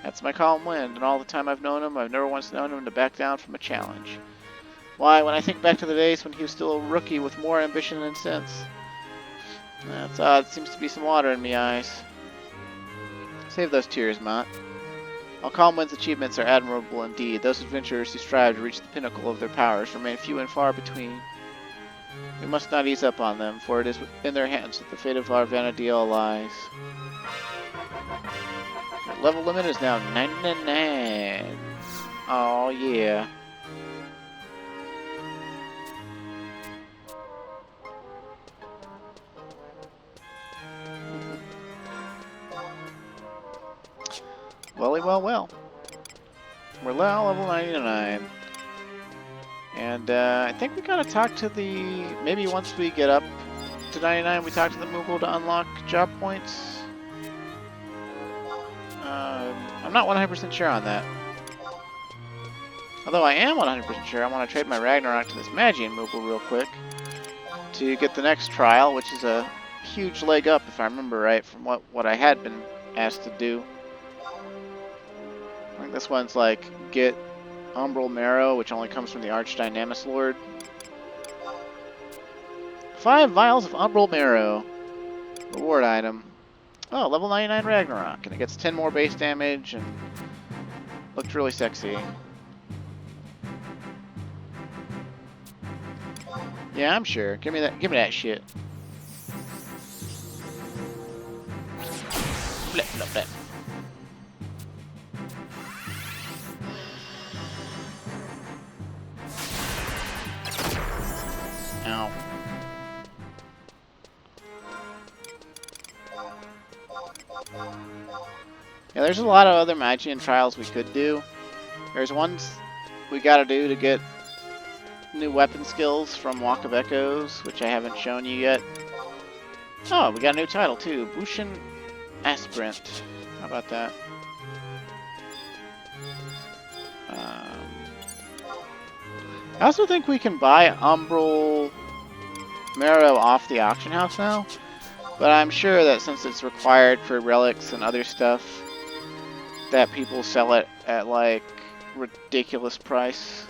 That's my Calm Wind, and all the time I've known him, I've never once known him to back down from a challenge. Why, when I think back to the days when he was still a rookie with more ambition than sense. That's odd. Seems to be some water in me eyes. Save those tears, Mott. While Calm Wind's achievements are admirable indeed, those adventurers who strive to reach the pinnacle of their powers remain few and far between. We must not ease up on them, for it is in their hands that the fate of our Vana'diel lies. Our level limit is now 99. Oh yeah. Well. We're now level 99. And I think we gotta talk to the... Maybe once we get up to 99, we talk to the Moogle to unlock job points. I'm not 100% sure on that. Although I am 100% sure, I want to trade my Ragnarok to this Magian Moogle real quick to get the next trial, which is a huge leg up, if I remember right, from what I had been asked to do. I think this one's like, get Umbral Marrow, which only comes from the Archdynamis Lord. 5 vials of Umbral Marrow. Reward item. Oh, level 99 Ragnarok. And it gets 10 more base damage and looked really sexy. Yeah, I'm sure. Give me that shit. Blip, blip, blip. Ow. Yeah, there's a lot of other Magian trials we could do. There's ones we gotta do to get new weapon skills from Walk of Echoes, which I haven't shown you yet. Oh, we got a new title too. Bushin Aspirant. How about that? I also think we can buy Umbral Marrow off the auction house now, but I'm sure that since it's required for relics and other stuff, that people sell it at like ridiculous price.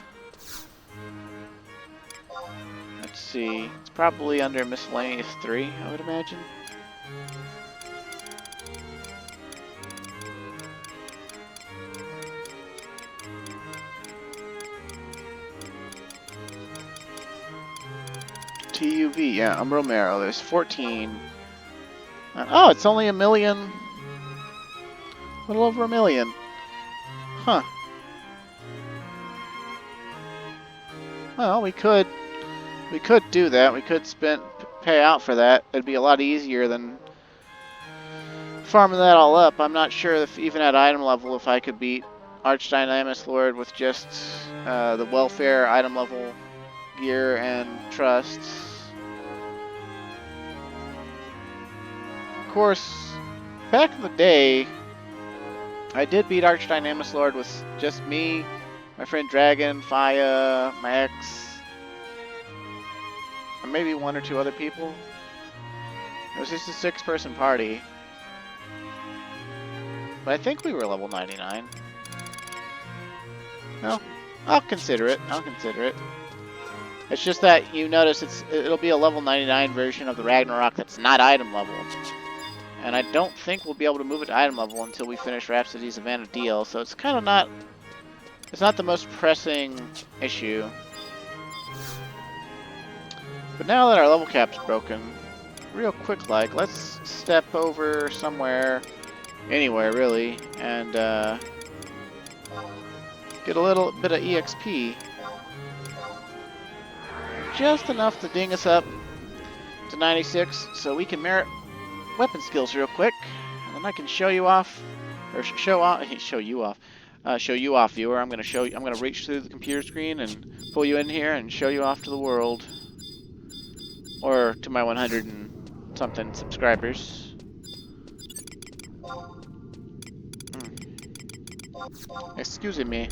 Let's see, it's probably under miscellaneous 3, I would imagine. TUV, yeah, Umbral Marrow. There's 14. Oh, it's only 1 million. A little over 1 million. Huh. Well, we could do that. We could pay out for that. It'd be a lot easier than farming that all up. I'm not sure if even at item level if I could beat Archdynamics Lord with just the welfare item level gear and trusts. Of course, back in the day, I did beat Archdynamics Lord with just me, my friend Dragon, Faya, my ex, or maybe one or two other people. It was just a 6-person party. But I think we were level 99. No, I'll consider it. I'll consider it. It's just that you notice it'll be a level 99 version of the Ragnarok that's not item level. And I don't think we'll be able to move it to item level until we finish Rhapsody's Havana deal, so it's kind of not... It's not the most pressing issue. But now that our level cap's broken, real quick like, let's step over somewhere, anywhere really, and get a little bit of EXP. Just enough to ding us up to 96 so we can merit weapon skills real quick, and then I can show you off, or show you off, viewer. I'm gonna reach through the computer screen and pull you in here and show you off to the world, or to my 100 and something subscribers. Excuse me.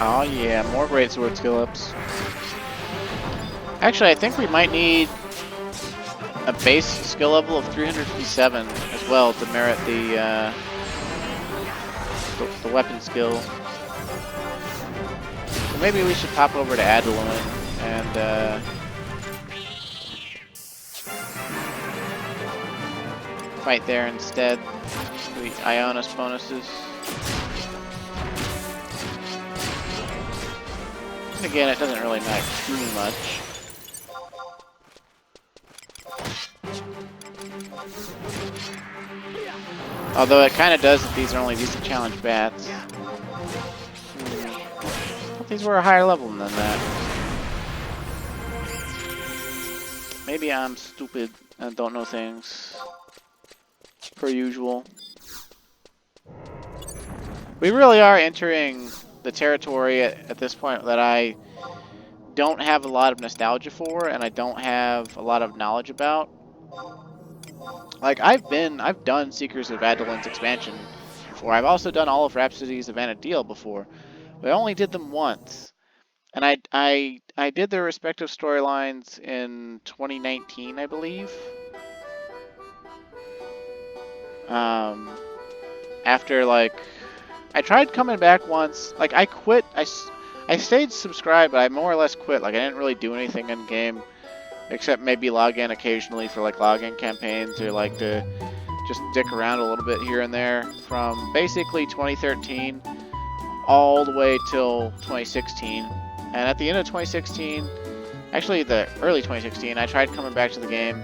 Oh yeah, more great sword skill ups. Actually, I think we might need a base skill level of 357 as well to merit the weapon skill. So maybe we should pop over to Adalin and fight there instead. The Ionis bonuses. Again, it doesn't really matter too much. Although it kind of does if these are only decent challenge bats. I thought these were a higher level than that. Maybe I'm stupid and don't know things. Per usual. We really are entering the territory at this point that I don't have a lot of nostalgia for, and I don't have a lot of knowledge about. Like, I've done Seekers of Adolin's expansion before. I've also done all of Rhapsody's Havana Deal before, but I only did them once. And I did their respective storylines in 2019, I believe. After, like, I tried coming back once. Like, I quit. I stayed subscribed, but I more or less quit. Like, I didn't really do anything in game, except maybe log in occasionally for, like, login campaigns, or, like, to just dick around a little bit here and there. From basically 2013 all the way till 2016. And at the end of 2016, actually the early 2016, I tried coming back to the game.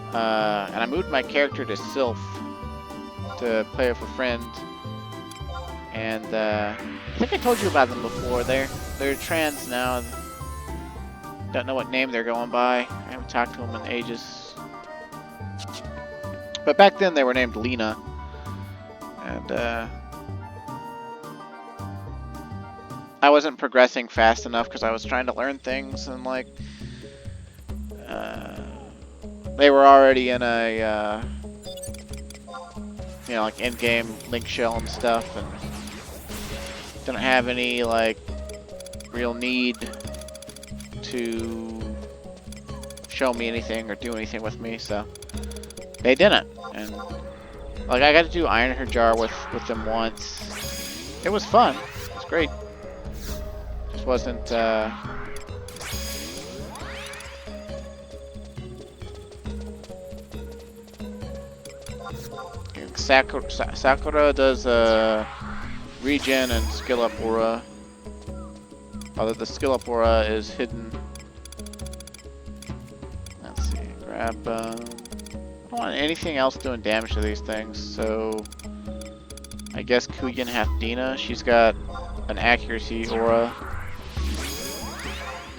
And I moved my character to Sylph to play with a friend. And I think I told you about them before. They're trans now. Don't know what name they're going by. I haven't talked to them in ages. But back then they were named Lena. And I wasn't progressing fast enough because I was trying to learn things, and like they were already in a you know, like in-game link shell and stuff, and didn't have any like real need to show me anything or do anything with me, so they didn't. And Like, I got to do Iron Her Jar with them once. It was fun. It was great. Just wasn't, Sakura does, regen and skill up aura. Although the skill up aura is hidden. Let's see, grab, I don't want anything else doing damage to these things, so I guess Kuyin half Dina. She's got an accuracy aura.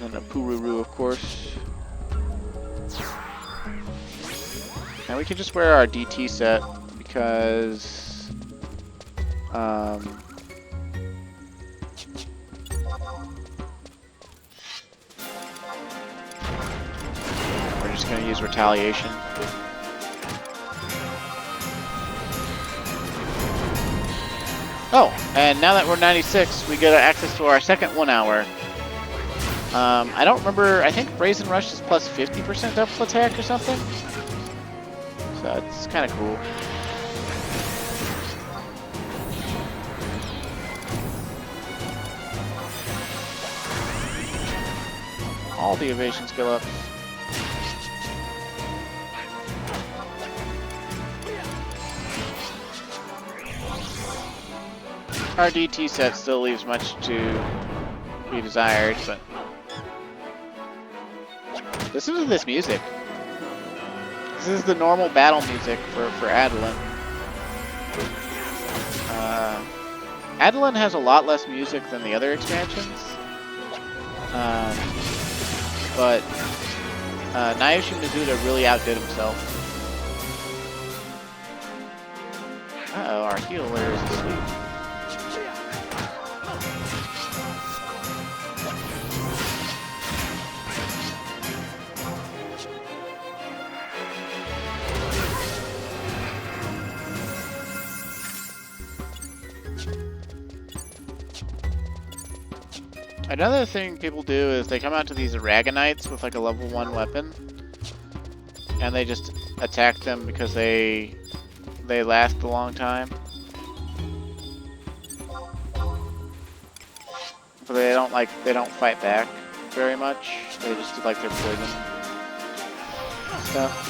And then a Pururu, of course. And we can just wear our DT set because we're just gonna use retaliation. Oh, and now that we're 96, we get access to our second 1 hour. I don't remember, I think Brazen Rush is plus 50% double attack or something. So it's kind of cool. All the evasion skill ups. Our DT set still leaves much to be desired, but listen to this music. This is the normal battle music for Adeline. Adeline has a lot less music than the other expansions, but Naoshi Mizuta really outdid himself. Uh-oh, our healer is asleep. Another thing people do is they come out to these Aragonites with like a level 1 weapon, and they just attack them because they last a long time. But they don't fight back very much. They just do like their poison stuff.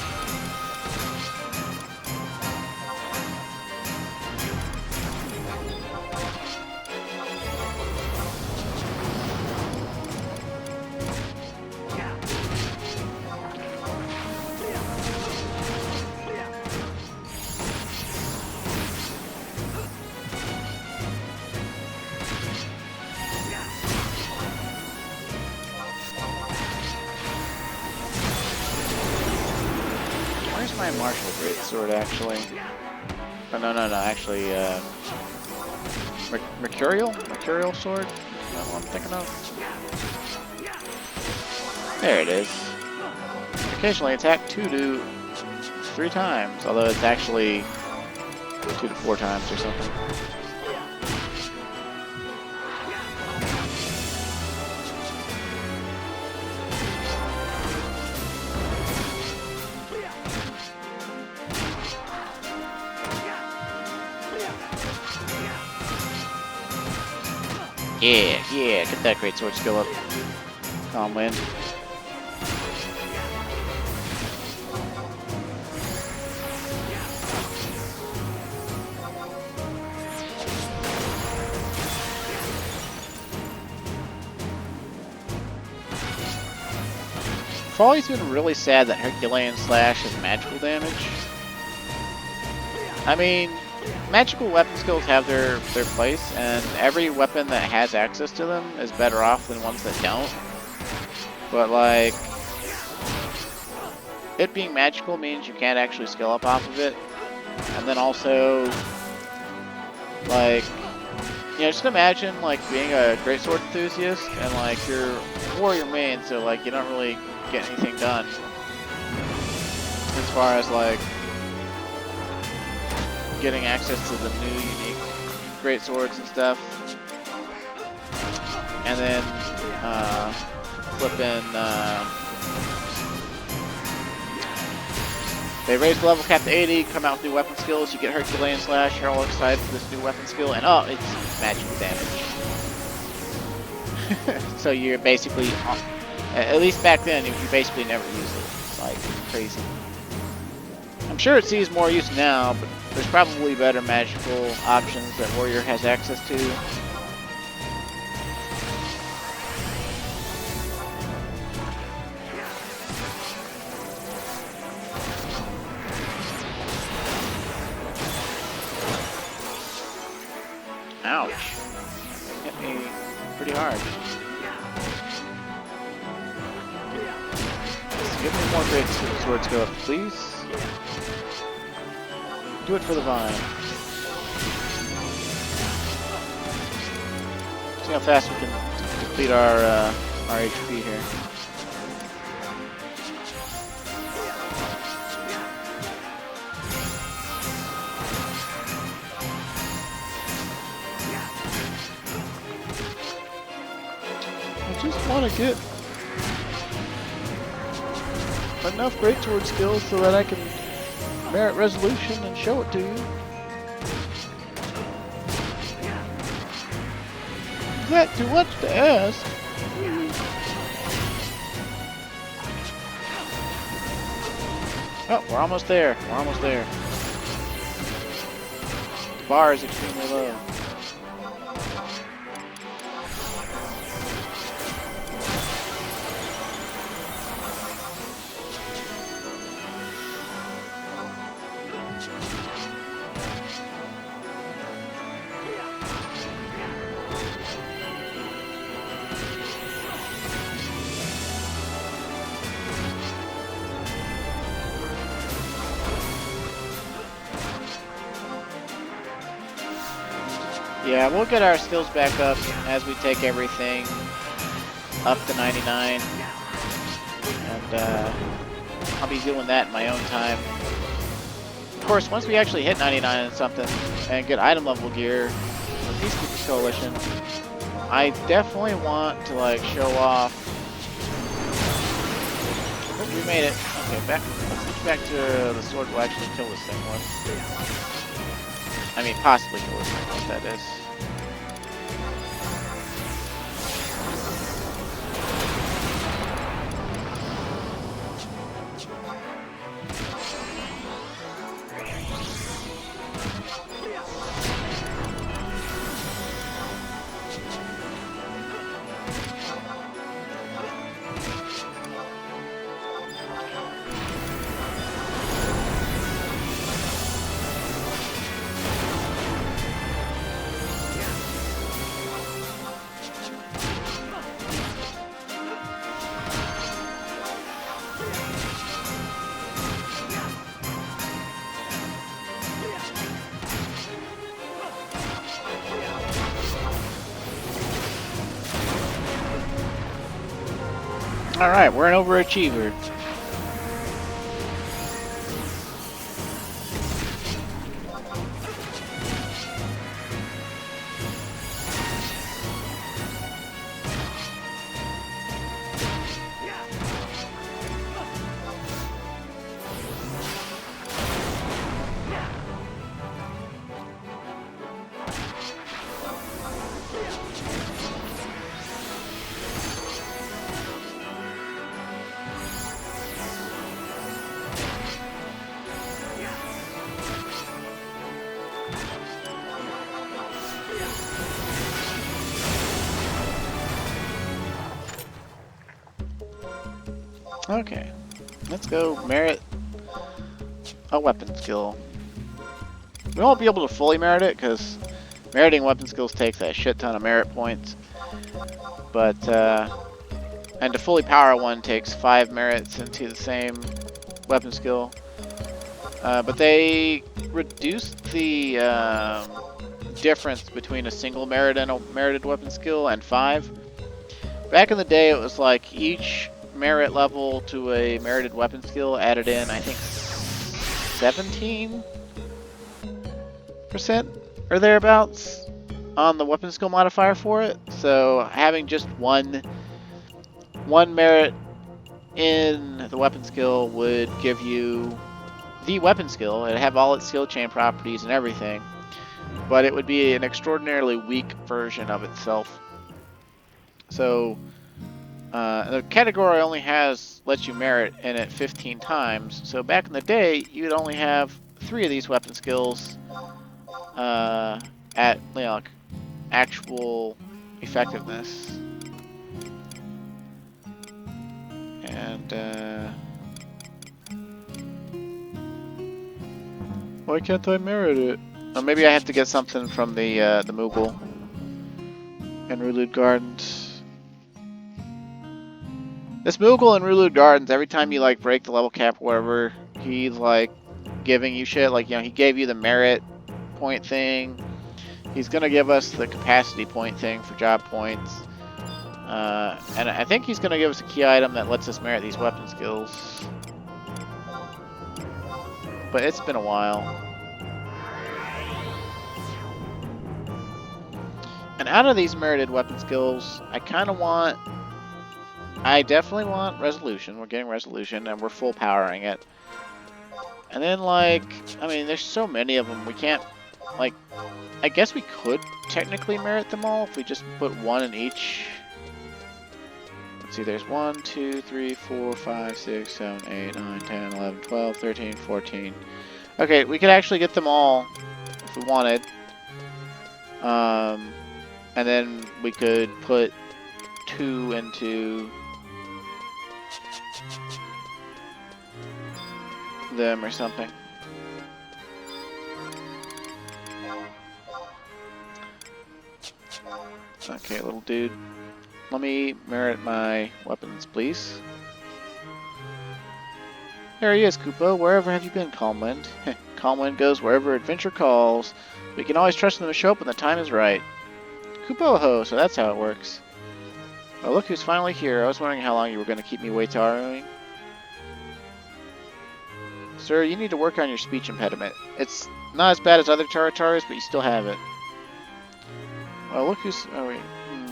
My martial greatsword actually. Oh, no, actually, Mercurial sword? Is that what I'm thinking of? There it is. Occasionally attack 2 to 3 times, although it's actually 2 to 4 times or something. Yeah, get that greatsword skill up. Calm Wind. I've always been really sad that Herculean Slash has magical damage. I mean, magical weapon skills have their place, and every weapon that has access to them is better off than ones that don't. But like, it being magical means you can't actually skill up off of it. And then also, like, you know, just imagine like being a greatsword enthusiast and like you're warrior main, so like you don't really get anything done as far as like getting access to the new unique greatswords and stuff, and then flipping They raise the level cap to 80, come out with new weapon skills, you get Herculean Slash, you're all excited for this new weapon skill, and oh, it's magical damage. So you're basically, at least back then, you basically never use it. It's like crazy. I'm sure it sees more use now, but there's probably better magical options that Warrior has access to. Ouch. Hit me pretty hard. Give me more great sword skill up, please. Do it for the vine. See how fast we can complete our HP here. I just want to get enough greatsword skills so that I can merit resolution and show it to you. Is that too much to ask? Oh, we're almost there. We're almost there. The bar is extremely low. Yeah, we'll get our skills back up as we take everything up to 99. And I'll be doing that in my own time. Of course, once we actually hit 99 and something and get item level gear with Peacekeeper Coalition, I definitely want to like show off. Oh, we made it. Okay, let's switch back to the sword will actually kill this thing with. I mean, possibly kill this thing with, that is. Alright, we're an overachiever. Okay, let's go merit a weapon skill. We won't be able to fully merit it because meriting weapon skills takes a shit ton of merit points. But, and to fully power one takes 5 merits into the same weapon skill. But they reduced the difference between a single merit and a merited weapon skill and 5. Back in the day, it was like each merit level to a merited weapon skill added in, I think, 17% or thereabouts on the weapon skill modifier for it. So having just one merit in the weapon skill would give you the weapon skill. It'd have all its skill chain properties and everything, but it would be an extraordinarily weak version of itself. So the category only lets you merit in it 15 times. So back in the day, you'd only have 3 of these weapon skills at like actual effectiveness. And why can't I merit it? Oh, maybe I have to get something from the Moogle in Rulude Gardens. This Moogle in Rulude Gardens, every time you like break the level cap or whatever, he's like giving you shit. Like, you know, he gave you the merit point thing. He's gonna give us the capacity point thing for job points. And I think he's gonna give us a key item that lets us merit these weapon skills. But it's been a while. And out of these merited weapon skills, I definitely want Resolution. We're getting Resolution, and we're full powering it. And then, like, I mean, there's so many of them, we can't, like, I guess we could technically merit them all if we just put 1 in each. Let's see, there's 1, 2, 3, 4, 5, 6, 7, 8, 9, 10, 11, 12, 13, 14. Okay, we could actually get them all if we wanted. And then we could put 2 into them or something. Okay, little dude. Let me merit my weapons, please. There he is, Kupo. Wherever have you been, Calmwind? Calmwind goes wherever adventure calls. We can always trust them to show up when the time is right. Kupo-ho, so that's how it works. Well, look who's finally here. I was wondering how long you were going to keep me waitaroing. Sir, you need to work on your speech impediment. It's not as bad as other Atori-tutoris, but you still have it. Well, look who's... Oh, wait.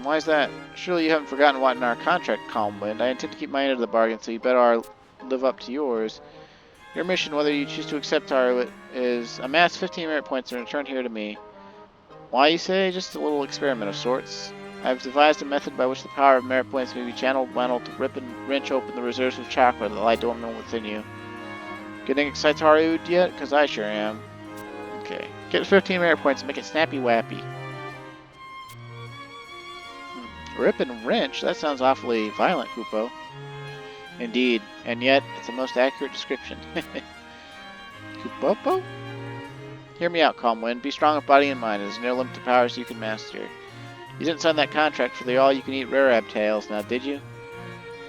Why is that? Surely you haven't forgotten what in our contract, Calmwind. I intend to keep my end of the bargain, so you better live up to yours. Your mission, whether you choose to accept our is amass 15 merit points and return here to me. Why, you say? Just a little experiment of sorts. I've devised a method by which the power of merit points may be channeled to rip and wrench open the reserves of chakra that lie dormant within you. Getting excited yet? Because I sure am. Okay. Get 15 merit points and make it snappy-wappy. Rip and wrench? That sounds awfully violent, Kupo. Indeed, and yet it's a most accurate description. Kupopo? Hear me out, Calmwind. Be strong of body and mind. There's no limit to powers you can master. You didn't sign that contract for the all-you-can-eat rare-ab tails, now did you?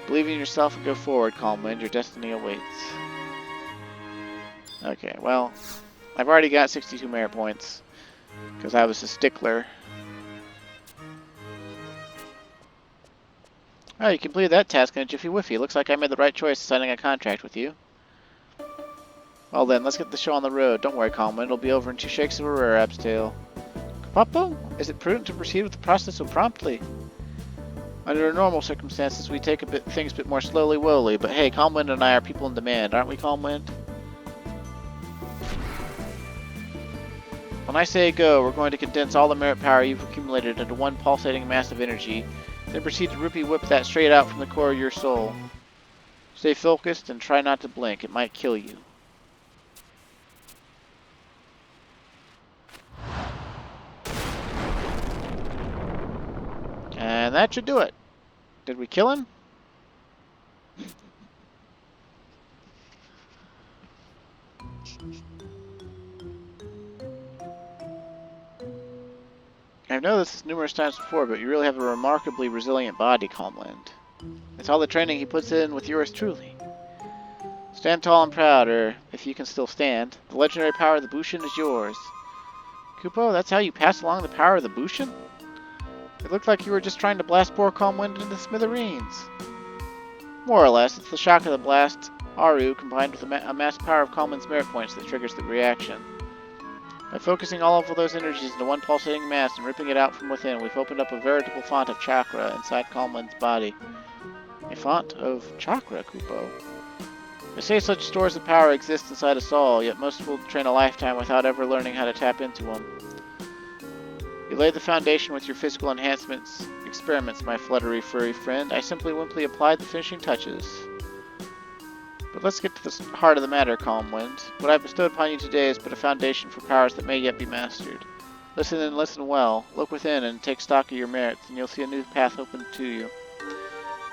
Believe in yourself and go forward, Calmwind. Your destiny awaits. Okay, well, I've already got 62 merit points, because I was a stickler. Oh, you completed that task in a jiffy whiffy. Looks like I made the right choice signing a contract with you. Well then, let's get the show on the road. Don't worry, Calmwind. It'll be over in 2 shakes of a rare-ab's tail. Kapapo? Is it prudent to proceed with the process so promptly? Under normal circumstances, we take things a bit more slowly-woly, but hey, Calmwind and I are people in demand, aren't we, Calmwind? When I say go, we're going to condense all the merit power you've accumulated into one pulsating mass of energy, then proceed to rupee whip that straight out from the core of your soul. Stay focused and try not to blink. It might kill you. And that should do it. Did we kill him? I've noticed this numerous times before, but you really have a remarkably resilient body, Calmwind. It's all the training he puts in with yours truly. Stand tall and proud, or if you can still stand. The legendary power of the Bushin is yours. Kupo, that's how you pass along the power of the Bushin? It looked like you were just trying to blast poor Calmwind into smithereens. More or less, it's the shock of the blast, Aru, combined with the mass power of Calmwind's merit points that triggers the reaction. By focusing all of those energies into one pulsating mass and ripping it out from within, we've opened up a veritable font of chakra inside Calmwind's body. A font of chakra, Kupo. They say such stores of power exist inside us all, yet most will train a lifetime without ever learning how to tap into them. You laid the foundation with your physical enhancements experiments, my fluttery furry friend. I simply applied the finishing touches. But let's get to the heart of the matter, Calm Wind. What I've bestowed upon you today is but a foundation for powers that may yet be mastered. Listen and listen well. Look within and take stock of your merits, and you'll see a new path open to you.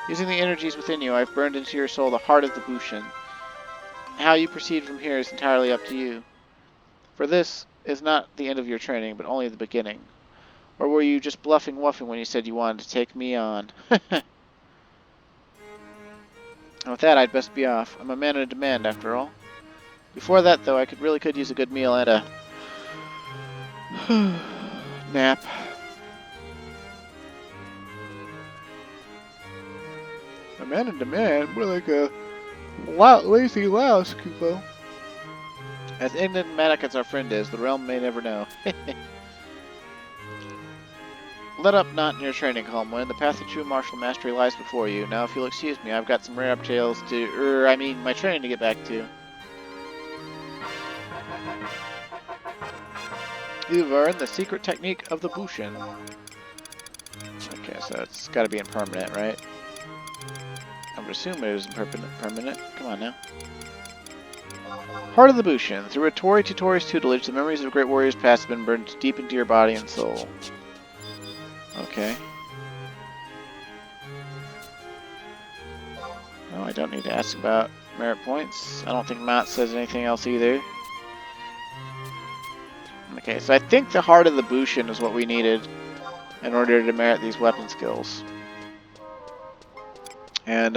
Using the energies within you, I've burned into your soul the heart of the Bushin. How you proceed from here is entirely up to you. For this is not the end of your training, but only the beginning. Or were you just bluffing-wuffing when you said you wanted to take me on? And with that, I'd best be off. I'm a man in demand, after all. Before that, though, I really could use a good meal and a nap. A man in demand? More like a lazy louse, Kupo. As enigmatic as our friend is, the realm may never know. Let up not in your training, Calmwind. The path to true martial mastery lies before you. Now, if you'll excuse me, I've got some rare uptails my training to get back to. You've learned the secret technique of the Bushin. Okay, so it's got to be impermanent, right? I would assume it was permanent. Come on now. Heart of the Bushin. Through Atori-tutori's tutelage, the memories of great warriors past have been burned deep into your body and soul. Okay. No, I don't need to ask about merit points. I don't think Matt says anything else either. Okay, so I think the Heart of the Bushin is what we needed in order to merit these weapon skills. And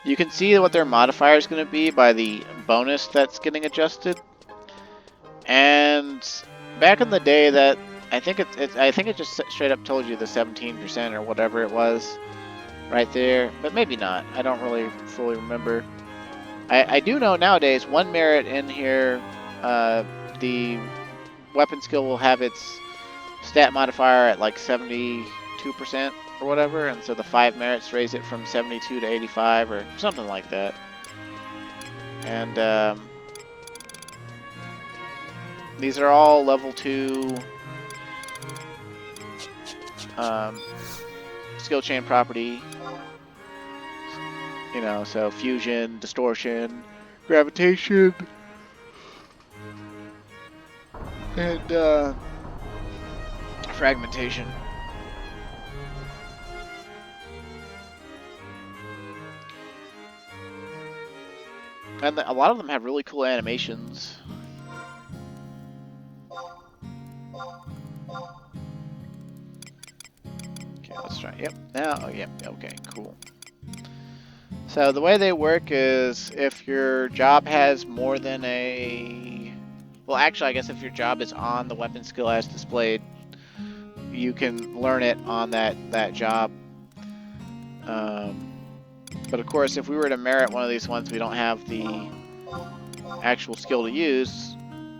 you can see what their modifier is going to be by the bonus that's getting adjusted. And back in the day, that I think it just straight up told you the 17% or whatever it was right there, but maybe not. I don't really fully remember. I do know nowadays one merit in here, the weapon skill will have its stat modifier at like 72% or whatever, and so the 5 merits raise it from 72 to 85 or something like that. And these are all level 2 skill chain property. You know, so fusion, distortion, gravitation, and fragmentation. And a lot of them have really cool animations. Okay, let's try. Yep. Now, oh, yep. Okay, cool. So the way they work is if your job has more than a... Well, actually, I guess if your job is on the weapon skill as displayed, you can learn it on that job. But of course, if we were to merit one of these ones we don't have the actual skill to use,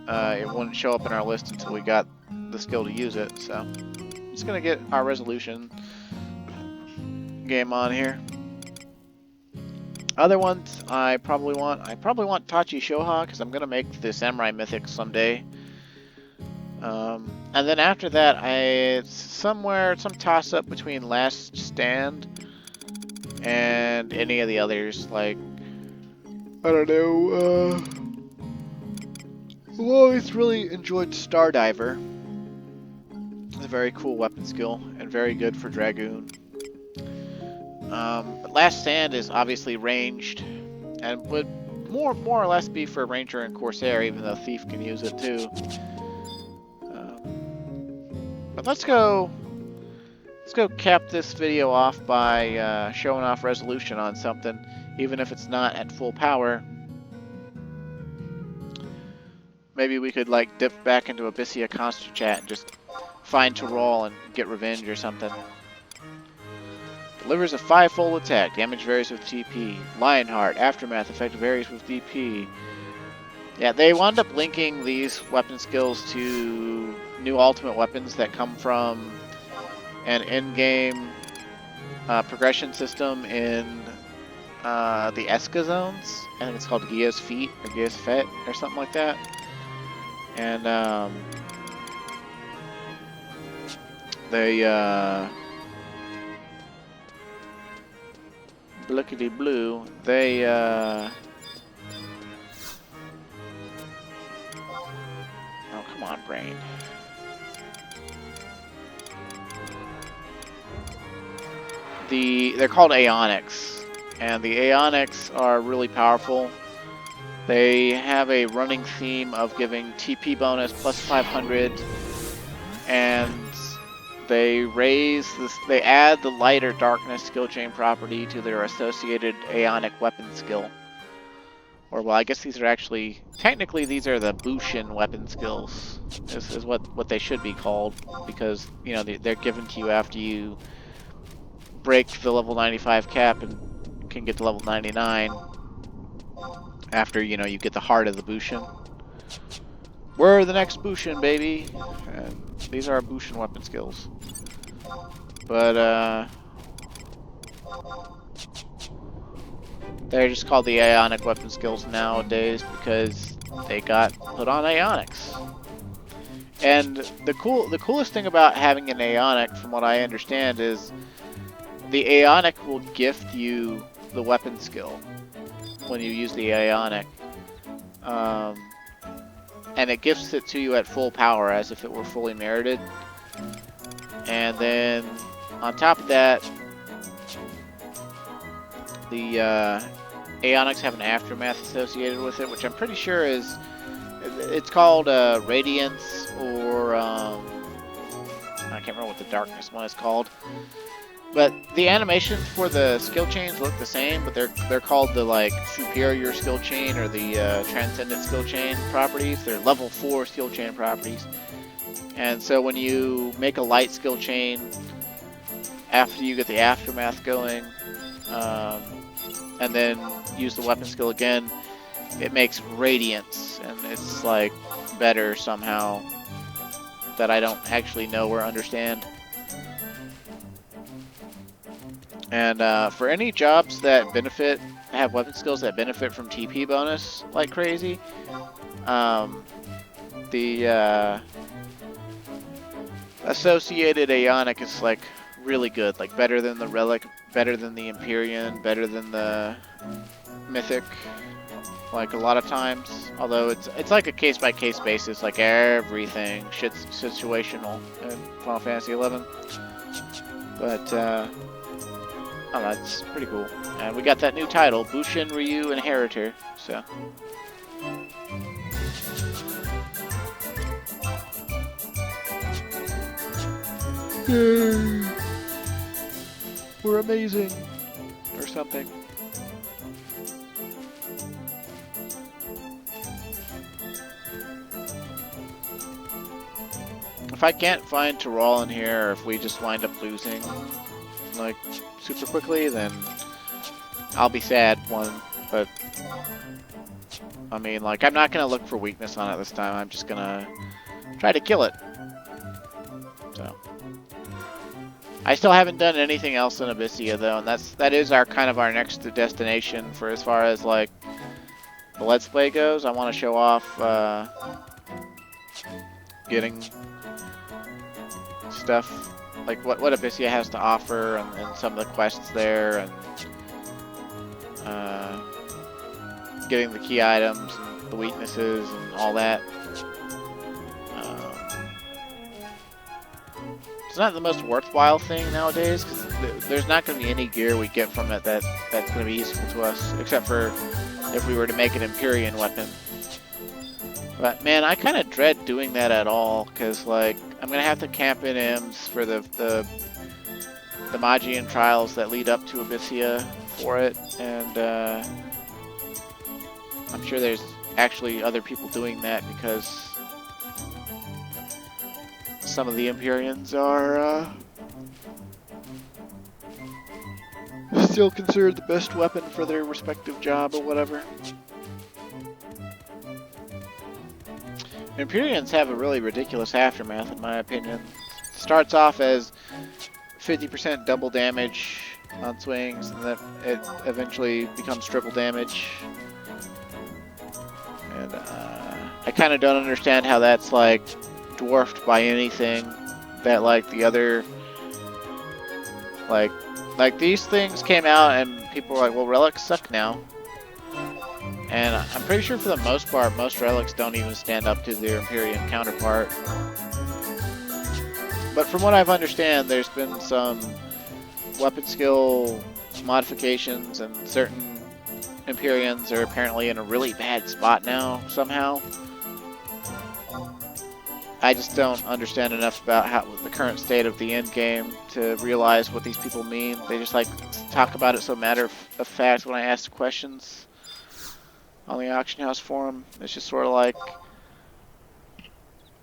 it wouldn't show up in our list until we got the skill to use it. So I'm just gonna get our resolution game on here. Other ones I probably want Tachi Shoha, because I'm gonna make the Samurai Mythic someday. And then after that, it's some toss-up between Last Stand and any of the others. Like, I don't know. I've always really enjoyed Stardiver. It's a very cool weapon skill and very good for Dragoon. But Last Stand is obviously ranged and would more or less be for Ranger and Corsair, even though Thief can use it too. But let's go cap this video off by showing off resolution on something, even if it's not at full power. Maybe we could like dip back into Abyssia Constant Chat and just find Tyrol and get revenge or something. Delivers a 5-fold attack. Damage varies with TP. Lionheart. Aftermath effect varies with DP. Yeah, they wound up linking these weapon skills to new ultimate weapons that come from an in-game progression system in the Eska zones. I think it's called Gio's Feet or Gio's Fet or something like that. And they blickety blue. They oh, come on, brain. They're called Aonics, and the Aonics are really powerful. They have a running theme of giving TP bonus plus 500, and they they add the light or darkness skill chain property to their associated Aonic weapon skill. Or, well, I guess these are actually, technically these are the Bushin weapon skills, is what they should be called, because, you know, they're given to you after you break the level 95 cap and can get to level 99 after, you know, you get the heart of the Bushin. We're the next Bushin, baby! And these are Bushin weapon skills. But, they're just called the Aonic weapon skills nowadays because they got put on Aonics. And the coolest thing about having an Aonic, from what I understand, is the Aonic will gift you the weapon skill when you use the Aonic. And it gifts it to you at full power as if it were fully merited. And then on top of that, the Aonics have an aftermath associated with it, which I'm pretty sure it's called Radiance, or I can't remember what the darkness one is called. But the animations for the skill chains look the same, but they're called the like superior skill chain or the transcendent skill chain properties. They're level 4 skill chain properties. And so when you make a light skill chain after you get the aftermath going, and then use the weapon skill again, it makes radiance, and it's like better somehow that I don't actually know or understand. And for any jobs that have weapon skills that benefit from TP bonus like crazy, the associated Aonic is like really good, like better than the Relic, better than the Empyrean, better than the Mythic, like a lot of times. Although it's like a case-by-case basis, like everything shit's situational in Final Fantasy XI. But I don't know, it's pretty cool. And we got that new title, Bushin Ryu Inheritor, so. We're amazing, or something. If I can't find Tyrol in here, or if we just wind up losing, like, super quickly, then I'll be sad, but I mean, like, I'm not gonna look for weakness on it this time. I'm just gonna try to kill it. So I still haven't done anything else in Abyssia though, and that is our kind of our next destination for as far as like the Let's Play goes. I want to show off getting stuff like what Abyssia has to offer, and some of the quests there, and getting the key items and the weaknesses and all that. It's not the most worthwhile thing nowadays, because there's not going to be any gear we get from it that's going to be useful to us, except for if we were to make an Empyrean weapon. But man, I kind of dread doing that at all, because like I'm going to have to camp in Ems for the Magian trials that lead up to Abyssia for it, and I'm sure there's actually other people doing that, because some of the Empyreans are still considered the best weapon for their respective job or whatever. Empyreans have a really ridiculous aftermath, in my opinion. It starts off as 50% double damage on swings, and then it eventually becomes triple damage. And I kind of don't understand how that's like dwarfed by anything that like the other like these things came out and people were like, well, relics suck now. And I'm pretty sure for the most part, most relics don't even stand up to their Empyrean counterpart. But from what I've understand, there's been some weapon skill modifications, and certain Empyreans are apparently in a really bad spot now, somehow. I just don't understand enough about how the current state of the end game to realize what these people mean. They just like talk about it so matter of fact when I ask questions on the auction house forum. It's just sort of like,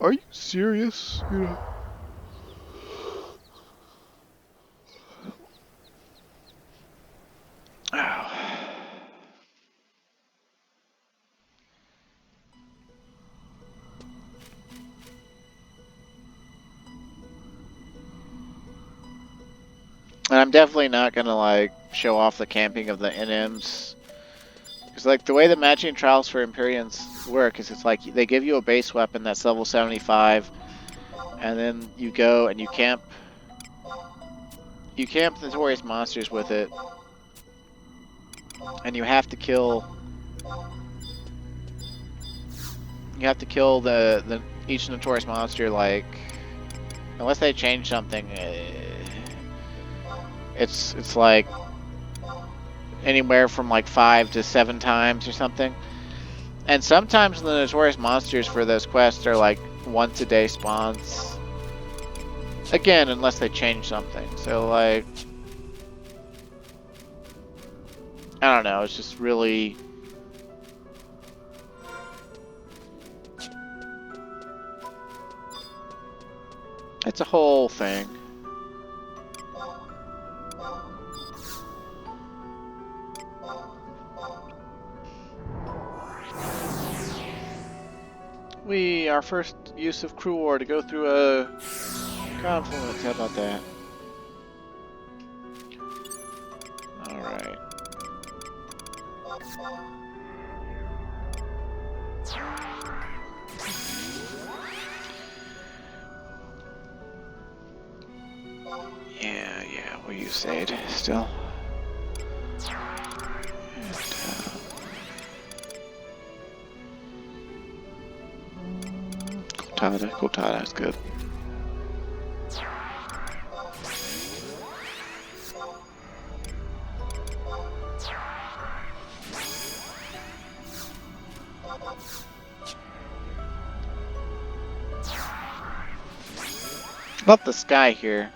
are you serious? You know. Oh. And I'm definitely not gonna like show off the camping of the NMs. Because like the way the matching trials for Empyreans work is it's like they give you a base weapon that's level 75, and then you go and you camp notorious monsters with it, and you have to kill the each notorious monster, like unless they change something. It's like anywhere from like 5 to 7 times or something. And sometimes the notorious monsters for those quests are like once a day spawns. Again, unless they change something. So like, I don't know, it's just really... It's a whole thing. Our first use of crew war to go through a confluence. How about that? Alright. Yeah, we'll use Zaid still. Kotada is good. About the sky here.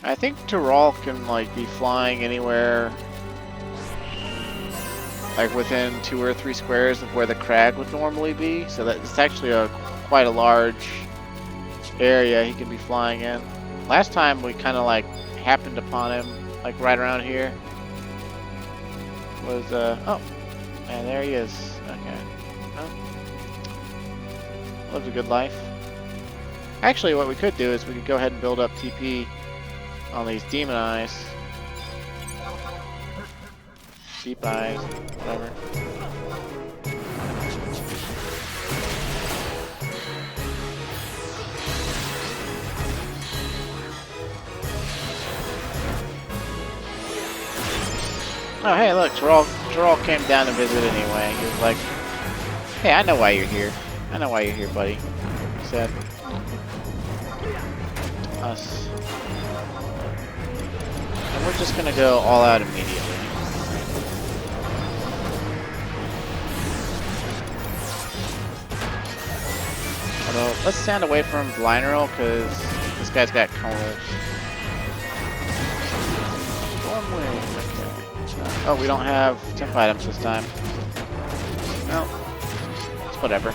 I think Tyrol can like be flying anywhere like within 2 or 3 squares of where the crag would normally be, so that it's actually quite a large area he can be flying in. Last time we kind of like happened upon him like right around here. Was oh, and there he is. Okay, oh. Lives a good life. Actually, what we could do is we could go ahead and build up TP on these demon eyes. Deep eyes, whatever. Oh, hey, look, Tyrol came down to visit anyway. He was like, hey, I know why you're here. I know why you're here, buddy. He said. Us. And we're just gonna go all out immediately. Although, let's stand away from Blind Roll, because this guy's got cones. Oh, we don't have temp items this time. Well, it's whatever.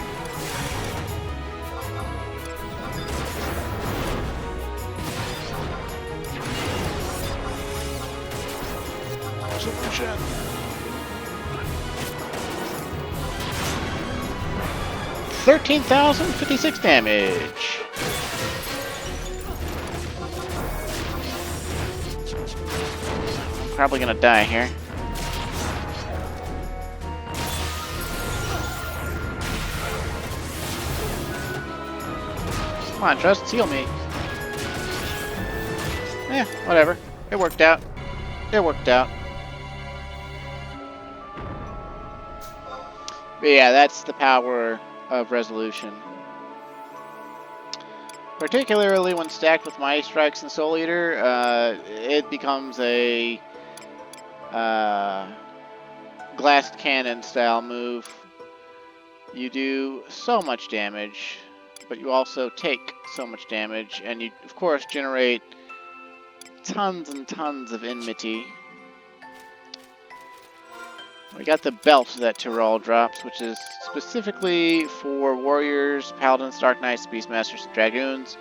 13,056 damage. Probably gonna die here. Come on, Trust, heal me. Eh, whatever. It worked out. It worked out. But yeah, that's the power of resolution. Particularly when stacked with Mighty Strikes and Soul Eater, it becomes a glass cannon style move. You do so much damage, but you also take so much damage, and you, of course, generate tons and tons of enmity. We got the belt that Tyrol drops, which is specifically for warriors, paladins, dark knights, beastmasters, and dragoons.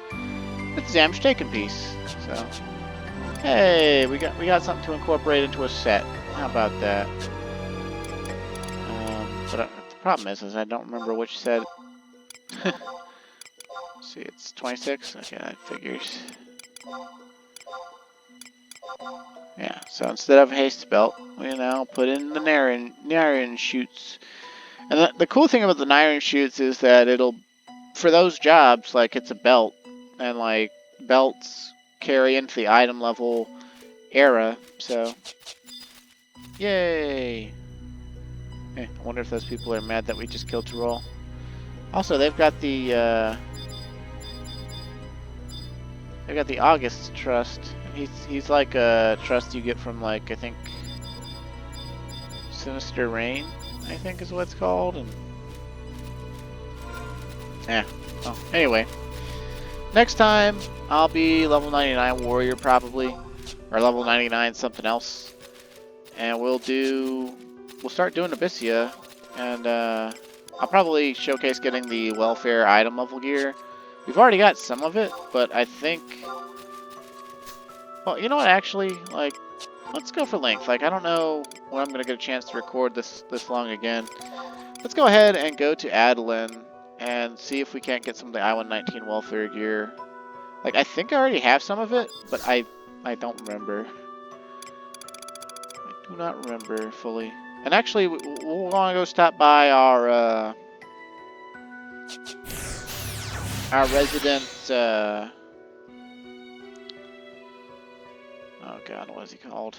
It's a damage taken piece. So, hey, we got something to incorporate into a set. How about that? But the problem is I don't remember which set. See, it's 26. Okay, that figures. Yeah, so instead of haste belt, we now put in the Narian shoots. And the cool thing about the Narian shoots is that it'll, for those jobs, like it's a belt, and like belts carry into the item level era, so yay! I wonder if those people are mad that we just killed Tyrol. Also, they've got the August Trust. He's like a trust you get from, like, I think Sinister Reign, I think is what it's called. And yeah. Well, anyway, next time I'll be level 99 warrior probably, or level 99 something else, and we'll start doing Abyssia, and I'll probably showcase getting the welfare item level gear. We've already got some of it, but I think, well, you know what, actually, like, let's go for length. Like, I don't know when I'm going to get a chance to record this long again. Let's go ahead and go to Adeline and see if we can't get some of the I-119 welfare gear. Like, I think I already have some of it, but I don't remember. I do not remember fully. And actually, we'll want to go stop by our resident, oh god, what is he called?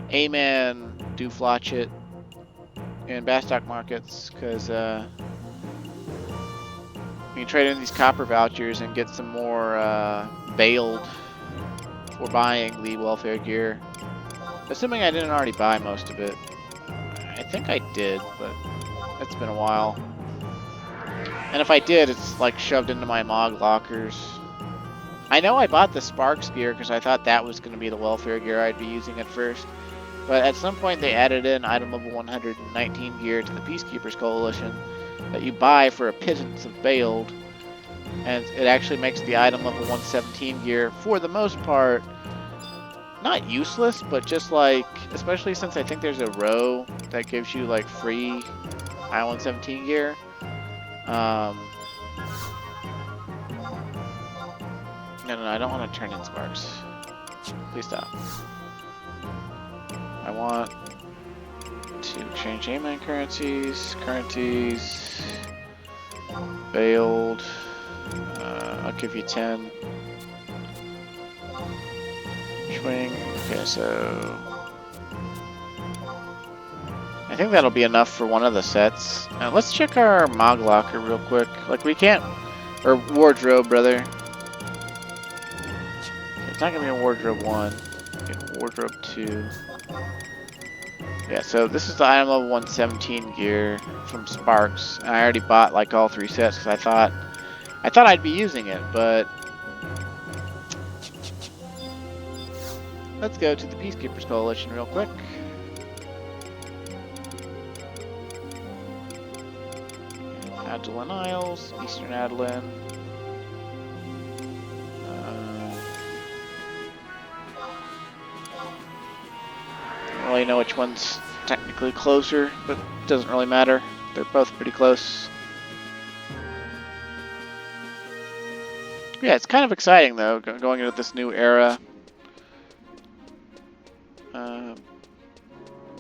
A-Man Dooflotchet in Bastock Markets, because we can trade in these copper vouchers and get some more bailed for buying the welfare gear. Assuming I didn't already buy most of it. I think I did, but it's been a while. And if I did, it's like shoved into my Mog lockers. I know I bought the Sparks gear because I thought that was going to be the welfare gear I'd be using at first. But at some point they added in item level 119 gear to the Peacekeepers Coalition that you buy for a pittance of Bailed. And it actually makes the item level 117 gear, for the most part, not useless, but just like, especially since I think there's a row that gives you like free I-117 gear. No, I don't want to turn in Sparks. Please stop. I want to exchange A-Man currencies, Bailed. I'll give you 10. Swing. Okay, so I think that'll be enough for one of the sets. Now let's check our Mog locker real quick. Like, we can't, or wardrobe, brother. It's not gonna be a wardrobe 1. Get wardrobe 2. Yeah, so this is the item level 117 gear from Sparks. And I already bought like all 3 sets because I thought I'd be using it, but let's go to the Peacekeepers Coalition real quick. Adeline Isles, Eastern Adeline. I don't really know which one's technically closer, but it doesn't really matter. They're both pretty close. Yeah, it's kind of exciting though, going into this new era.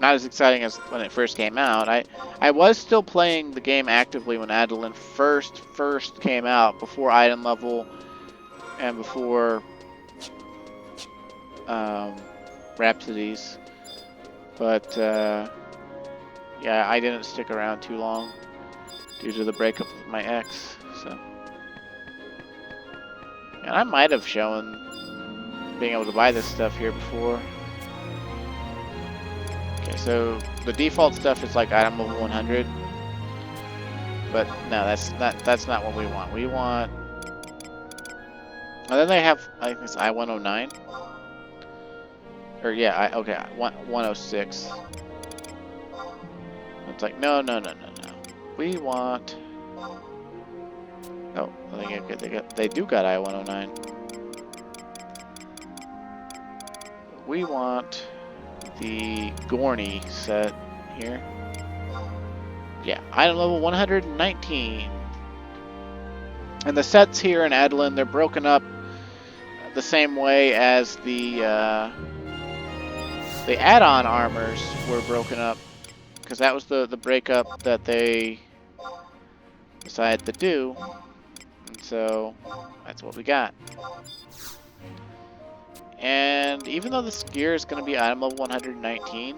Not as exciting as when it first came out. I was still playing the game actively when Adeline first came out, before item level and before Rhapsodies. But yeah, I didn't stick around too long due to the breakup with my ex. So, and I might have shown being able to buy this stuff here before. Okay, so the default stuff is like item level 100, but no, that's not what we want. We want. And then they have, I think it's I-109, or yeah, okay, 106. It's like no. We want. Oh, they do got I-109. We want the Gorny set here. Yeah, item level 119. And the sets here in Adeline, they're broken up the same way as the add-on armors were broken up, because that was the breakup that they decided to do. And so that's what we got. And even though this gear is going to be item level 119,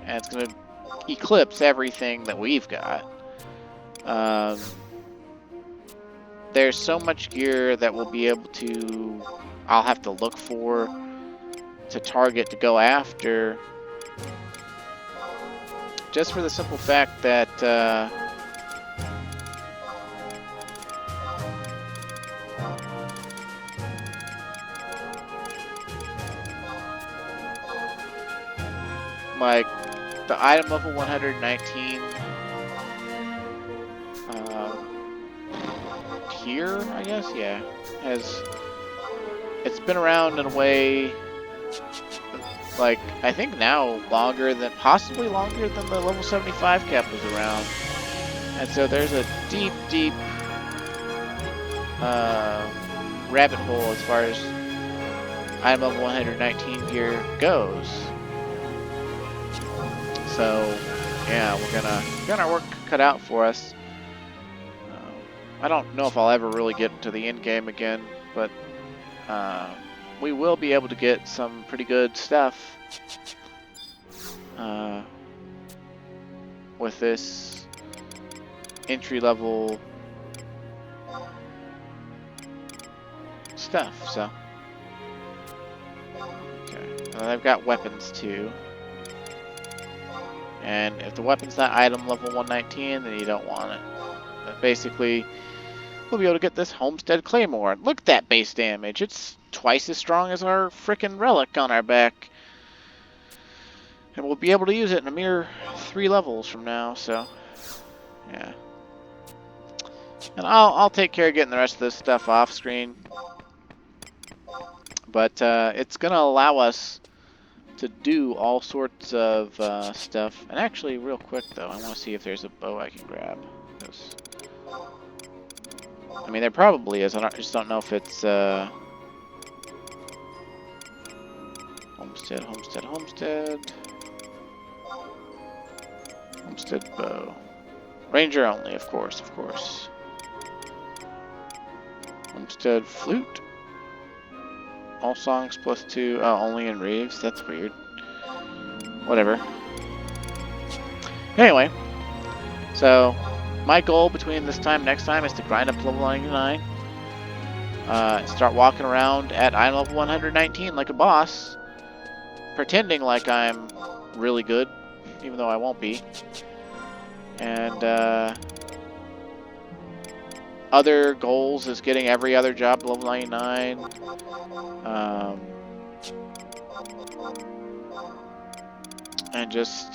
and it's going to eclipse everything that we've got, there's so much gear that we'll be able to, I'll have to look for, to target, to go after, just for the simple fact that like the item level 119 tier, I guess, yeah, it's been around in a way, like, I think now possibly longer than the level 75 cap was around. And so there's a deep rabbit hole as far as item level 119 gear goes. So yeah, we're got our work cut out for us. I don't know if I'll ever really get to the end game again, but we will be able to get some pretty good stuff with this entry-level stuff. So, okay, I've got weapons too, and if the weapon's not item level 119, then you don't want it. But basically, we'll be able to get this Homestead Claymore. Look at that base damage. It's twice as strong as our frickin' relic on our back. And we'll be able to use it in a mere 3 levels from now, so yeah. And I'll take care of getting the rest of this stuff off screen. But it's gonna allow us to do all sorts of stuff. And actually, real quick though, I want to see if there's a bow I can grab. I mean, there probably is. I just don't know if it's Homestead bow. Ranger only, of course. Homestead flute. All songs +2. Oh, only in Reeves. That's weird. Whatever. Anyway, so my goal between this time and next time is to grind up to level 99. Start walking around at item level 119 like a boss, pretending like I'm really good, even though I won't be. And other goals is getting every other job to level 99. And just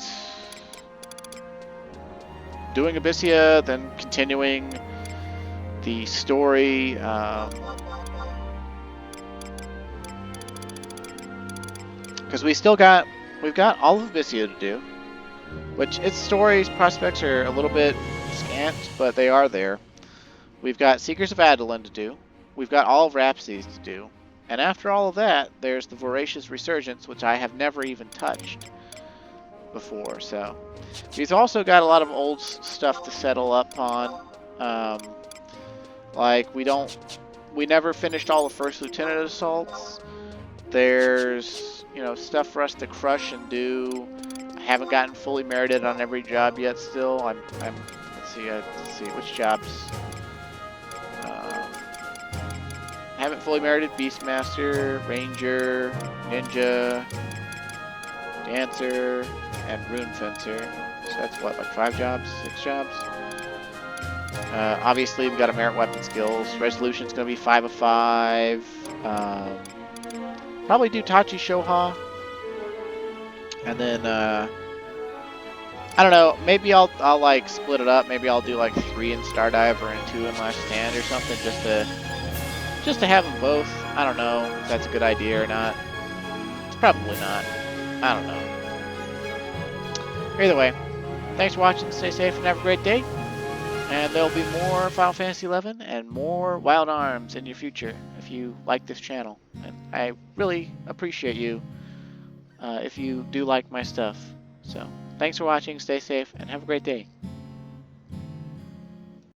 doing Abyssia, then continuing the story. Because we've got all of Abyssia to do, which its story prospects are a little bit scant, but they are there. We've got Seekers of Adeline to do, we've got all of Rhapsodies to do. And after all of that, there's the Voracious Resurgence, which I have never even touched before. So we've also got a lot of old stuff to settle up on. Like we never finished all the First Lieutenant assaults. There's, you know, stuff for us to crush and do. I haven't gotten fully merited on every job yet. Still, I'm let's see which jobs. I haven't fully merited Beastmaster, Ranger, Ninja, Dancer, and Rune Fencer. So that's what, like 5 jobs, 6 jobs. Obviously, we've got to merit weapon skills. Resolution's going to be 5 of 5. Probably do Tachi Shoha. And then, I don't know, maybe I'll like split it up. Maybe I'll do like 3 in Stardiver and 2 in Last Stand or something just to have them both. I don't know if that's a good idea or not. It's probably not. I don't know. Either way, thanks for watching. Stay safe and have a great day. And there'll be more Final Fantasy XI and more Wild Arms in your future if you like this channel. And I really appreciate you if you do like my stuff. So, thanks for watching, stay safe, and have a great day.